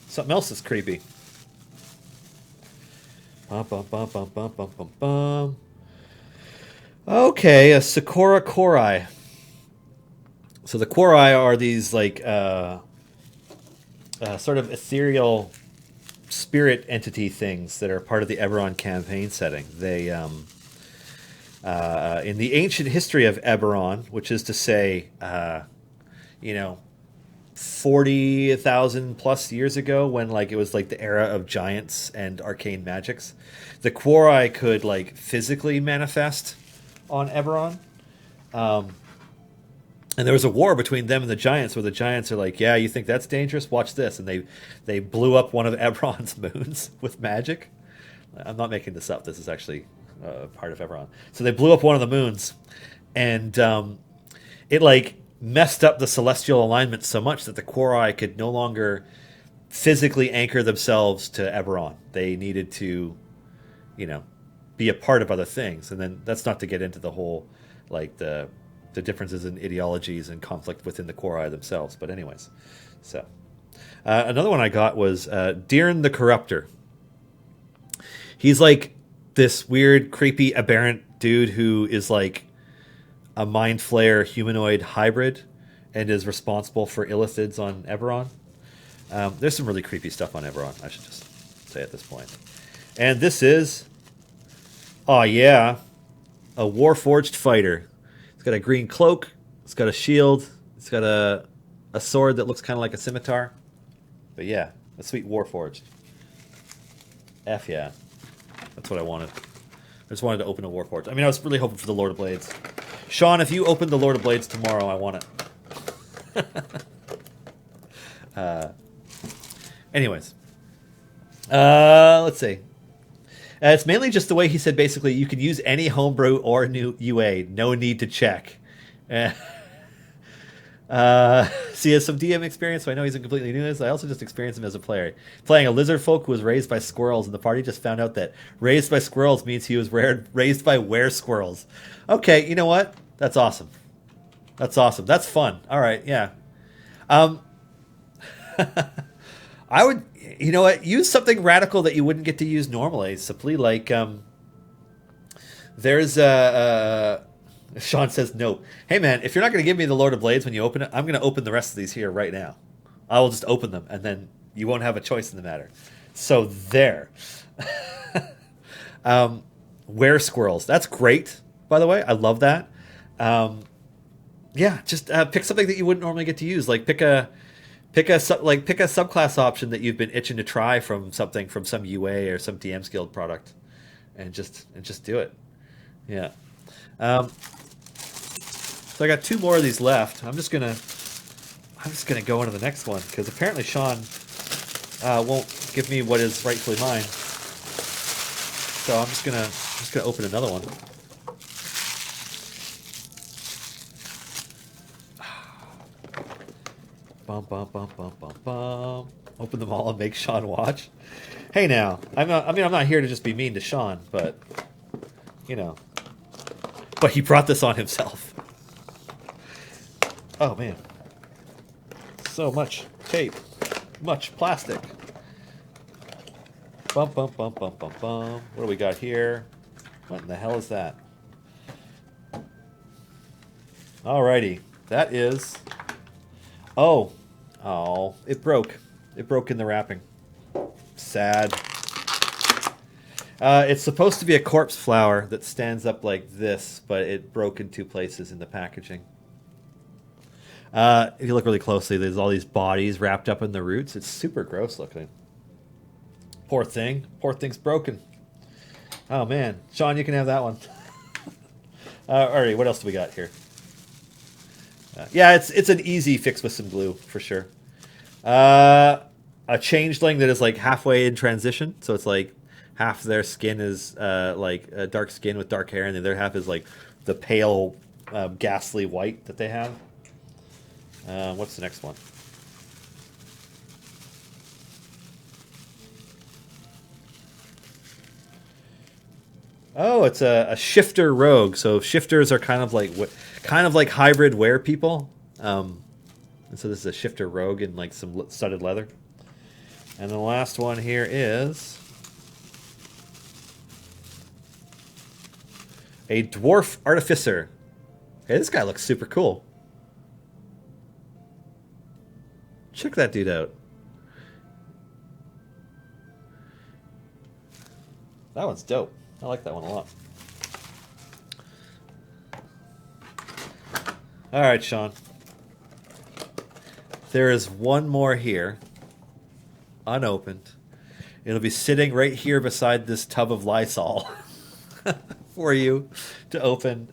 Something else is creepy. Bum, bum, bum, bum, bum, bum, bum, bum. Okay, a Sakura Chori. So the Chori are these like sort of ethereal spirit entity things that are part of the Eberron campaign setting. They in the ancient history of Eberron, which is to say, 40,000 plus years ago, when like it was like the era of giants and arcane magics, the Chori could like physically manifest on Eberron. And there was a war between them and the giants, where the giants are like, yeah, you think that's dangerous? Watch this. And they blew up one of Eberron's moons with magic. I'm not making this up. This is actually part of Eberron. So they blew up one of the moons, and it like messed up the celestial alignment so much that the Chori could no longer physically anchor themselves to Eberron. They needed to, be a part of other things. And then that's not to get into the whole, like the differences in ideologies and conflict within the Chori themselves. But anyways, so another one I got was Deern the Corruptor. He's like this weird, creepy, aberrant dude who is like a mind flayer humanoid hybrid and is responsible for illithids on Eberron. There's some really creepy stuff on Eberron, I should just say at this point. And this is, oh yeah, a Warforged fighter. It's got a green cloak, it's got a shield, it's got a sword that looks kind of like a scimitar. But yeah, a sweet Warforged. F yeah. That's what I wanted. I just wanted to open a Warforged. I mean, I was really hoping for the Lord of Blades. Sean, if you open the Lord of Blades tomorrow, I want it. Anyways. Let's see. It's mainly just the way he said, basically, you can use any homebrew or new UA. No need to check. So he has some DM experience, so I know he's completely new to this. I also just experienced him as a player. Playing a lizard folk who was raised by squirrels, and the party just found out that raised by squirrels means he was raised by were-squirrels. Okay, you know what? That's awesome. That's awesome. That's fun. All right, yeah. I would, you know what, use something radical that you wouldn't get to use normally. Simply like, there's Sean says no. Hey man, if you're not going to give me the Lord of Blades when you open it, I'm going to open the rest of these here right now. I will just open them, and then you won't have a choice in the matter. So there. Were squirrels. That's great, by the way. I love that. Yeah, just pick something that you wouldn't normally get to use. Like pick a subclass option that you've been itching to try from some UA or some DM's Guild product, and just do it. Yeah. So I got two more of these left. I'm just gonna go into the next one because apparently Sean won't give me what is rightfully mine. So I'm just gonna open another one. Bum, bum, bum, bum, bum, bum. Open them all and make Sean watch. Hey now, I'm not here to just be mean to Sean, but but he brought this on himself. Oh man, so much tape, much plastic. Bum bum bum bum bum bum. What do we got here? What in the hell is that? Alrighty, that is. Oh, it broke. It broke in the wrapping. Sad. It's supposed to be a corpse flower that stands up like this, but it broke in 2 places in the packaging. If you look really closely, there's all these bodies wrapped up in the roots. It's super gross looking. Poor thing. Poor thing's broken. Oh, man. Sean, you can have that one. All right, what else do we got here? Yeah, it's an easy fix with some glue, for sure. A changeling that is like halfway in transition. So it's like half their skin is like dark skin with dark hair, and the other half is like the pale, ghastly white that they have. What's the next one? Oh, it's a shifter rogue. So shifters are kind of like hybrid were people. And so this is a shifter rogue in like some studded leather. And the last one here is a dwarf artificer. Hey, this guy looks super cool. Check that dude out. That one's dope. I like that one a lot. All right, Sean. There is one more here, unopened. It'll be sitting right here beside this tub of Lysol for you to open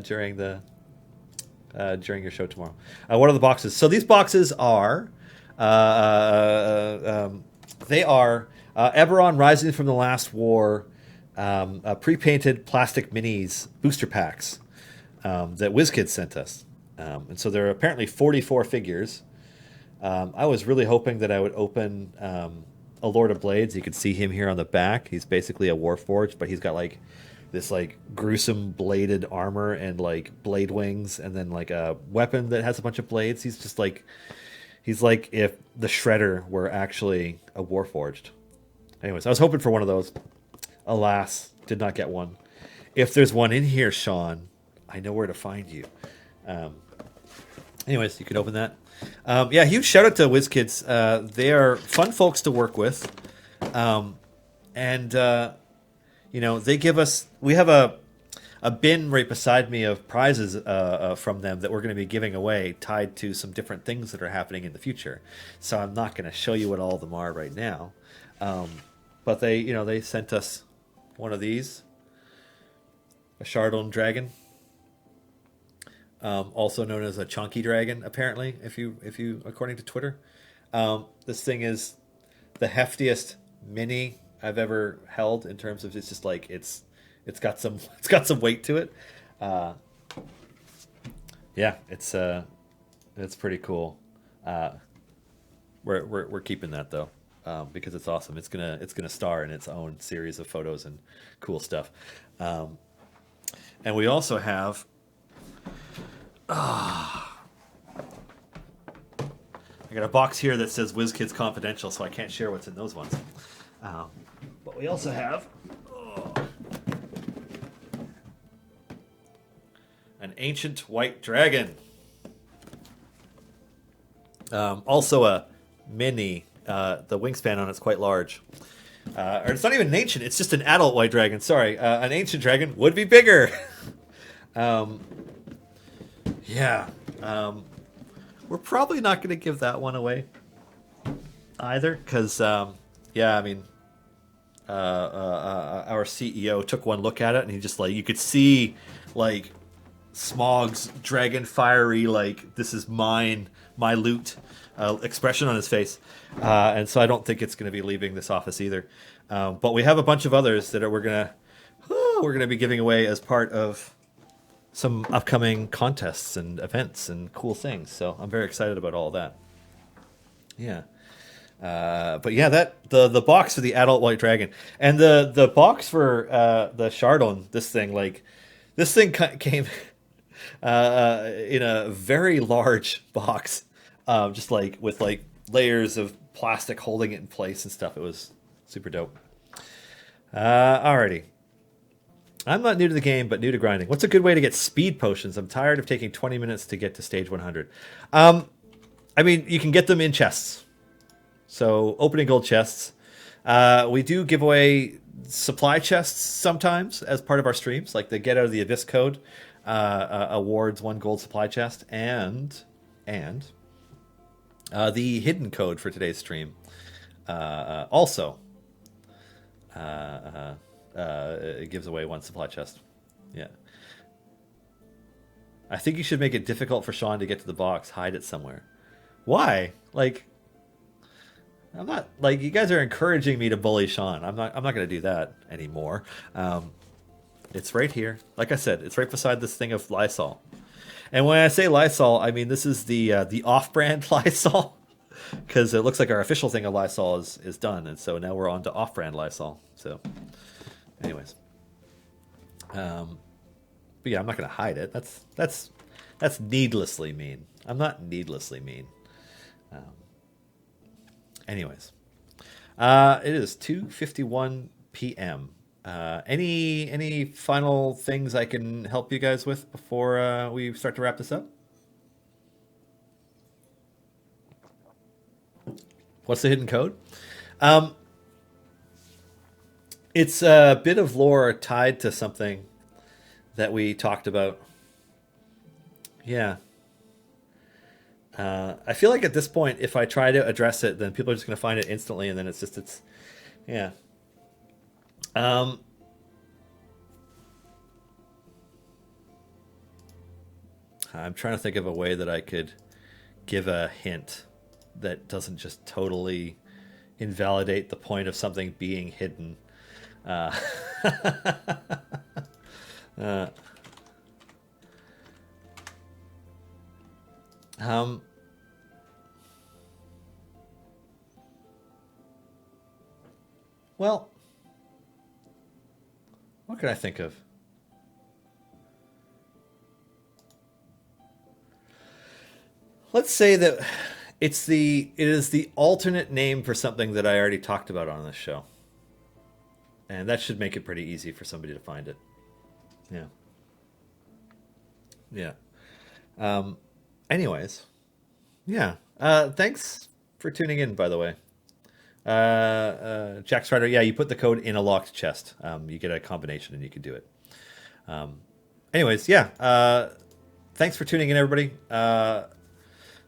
during your show tomorrow. What are the boxes? So these boxes are, they are Eberron Rising from the Last War, pre-painted plastic minis booster packs that WizKids sent us. And so there are apparently 44 figures. I was really hoping that I would open a Lord of Blades. You can see him here on the back. He's basically a Warforged, but he's got like this like gruesome bladed armor and like blade wings, and then like a weapon that has a bunch of blades. He's like if the Shredder were actually a Warforged. Anyways, I was hoping for one of those. Alas, did not get one. If there's one in here, Sean, I know where to find you. Anyways, you could open that. Yeah, huge shout out to WizKids. They are fun folks to work with. You know, they give us... We have a bin right beside me of prizes from them that we're going to be giving away, tied to some different things that are happening in the future. So I'm not going to show you what all of them are right now. But they sent us one of these. A Chardon dragon. Also known as a chunky dragon, apparently, if you according to Twitter. This thing is the heftiest mini I've ever held in terms of it's just like it's got some weight to it. Yeah, it's pretty cool. We're keeping that though. Because it's awesome. It's gonna star in its own series of photos and cool stuff. And we also have I got a box here that says WizKids Confidential, so I can't share what's in those ones. But we also have an ancient white dragon. Also a mini. The wingspan on it's quite large. Or it's not even an ancient, it's just an adult white dragon. Sorry, an ancient dragon would be bigger. Yeah. We're probably not going to give that one away either, because, yeah, I mean, our CEO took one look at it, and he just, like, you could see, like, Smog's dragon fiery, like, this is mine, my loot expression on his face. And so I don't think it's going to be leaving this office either. But we have a bunch of others that we're going to be giving away as part of some upcoming contests and events and cool things. So I'm very excited about all that. Yeah. But yeah, the box for the adult white dragon and the box for the Chardon, this thing came in a very large box, just like with like layers of plastic holding it in place and stuff. It was super dope. Alrighty. I'm not new to the game, but new to grinding. What's a good way to get speed potions? I'm tired of taking 20 minutes to get to stage 100. I mean, you can get them in chests. So, opening gold chests. We do give away supply chests sometimes as part of our streams, like the Get Out of the Abyss code awards 1 gold supply chest, and the hidden code for today's stream also it gives away 1 supply chest. Yeah. I think you should make it difficult for Sean to get to the box. Hide it somewhere. Why? Like, I'm not, like, you guys are encouraging me to bully Sean. I'm not going to do that anymore. It's right here. Like I said, it's right beside this thing of Lysol. And when I say Lysol, I mean this is the off-brand Lysol, because it looks like our official thing of Lysol is done, and so now we're on to off-brand Lysol. So, anyways, but yeah, I'm not going to hide it. That's needlessly mean. I'm not needlessly mean. Anyways, it is 2:51 p.m. Any final things I can help you guys with before we start to wrap this up? What's the hidden code? It's a bit of lore tied to something that we talked about. Yeah. I feel like at this point, if I try to address it, then people are just going to find it instantly, and then it's yeah. I'm trying to think of a way that I could give a hint that doesn't just totally invalidate the point of something being hidden. Well, what could I think of? Let's say that it is the alternate name for something that I already talked about on this show. And that should make it pretty easy for somebody to find it. Yeah. Yeah. Anyways. Yeah. Thanks for tuning in, by the way. Jack Strider, yeah, you put the code in a locked chest. You get a combination and you can do it. Anyways, yeah. Thanks for tuning in, everybody.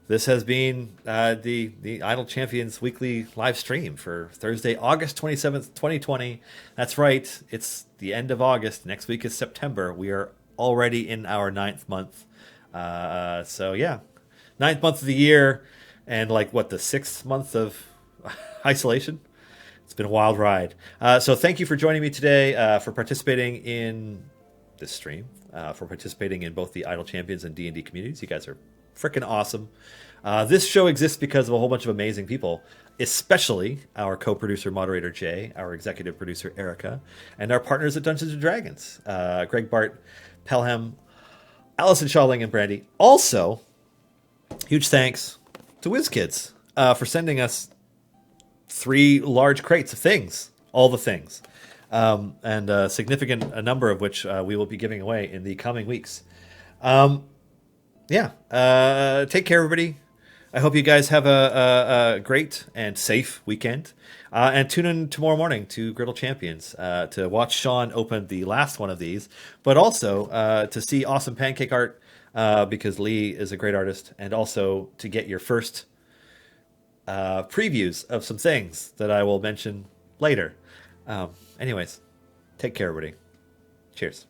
This has been the Idle Champions weekly live stream for Thursday, August 27th, 2020. That's right. It's the end of August. Next week is September. We are already in our 9th month. So, yeah. 9th month of the year. And like, what, the 6th month of isolation? It's been a wild ride. So thank you for joining me today, for participating in this stream, for participating in both the Idle Champions and D&D communities. You guys are freaking awesome. This show exists because of a whole bunch of amazing people, especially our co-producer moderator Jay, our executive producer Erica, and our partners at Dungeons & Dragons, Greg Bart, Pelham, Allison Shawling, and Brandy. Also, huge thanks to WizKids for sending us 3 large crates of things, all the things, and a significant number of which we will be giving away in the coming weeks. Yeah. Take care, everybody. I hope you guys have a great and safe weekend. And tune in tomorrow morning to Griddle Champions to watch Sean open the last one of these, but also to see awesome pancake art because Lee is a great artist, and also to get your first previews of some things that I will mention later. Anyways, take care, everybody. Cheers.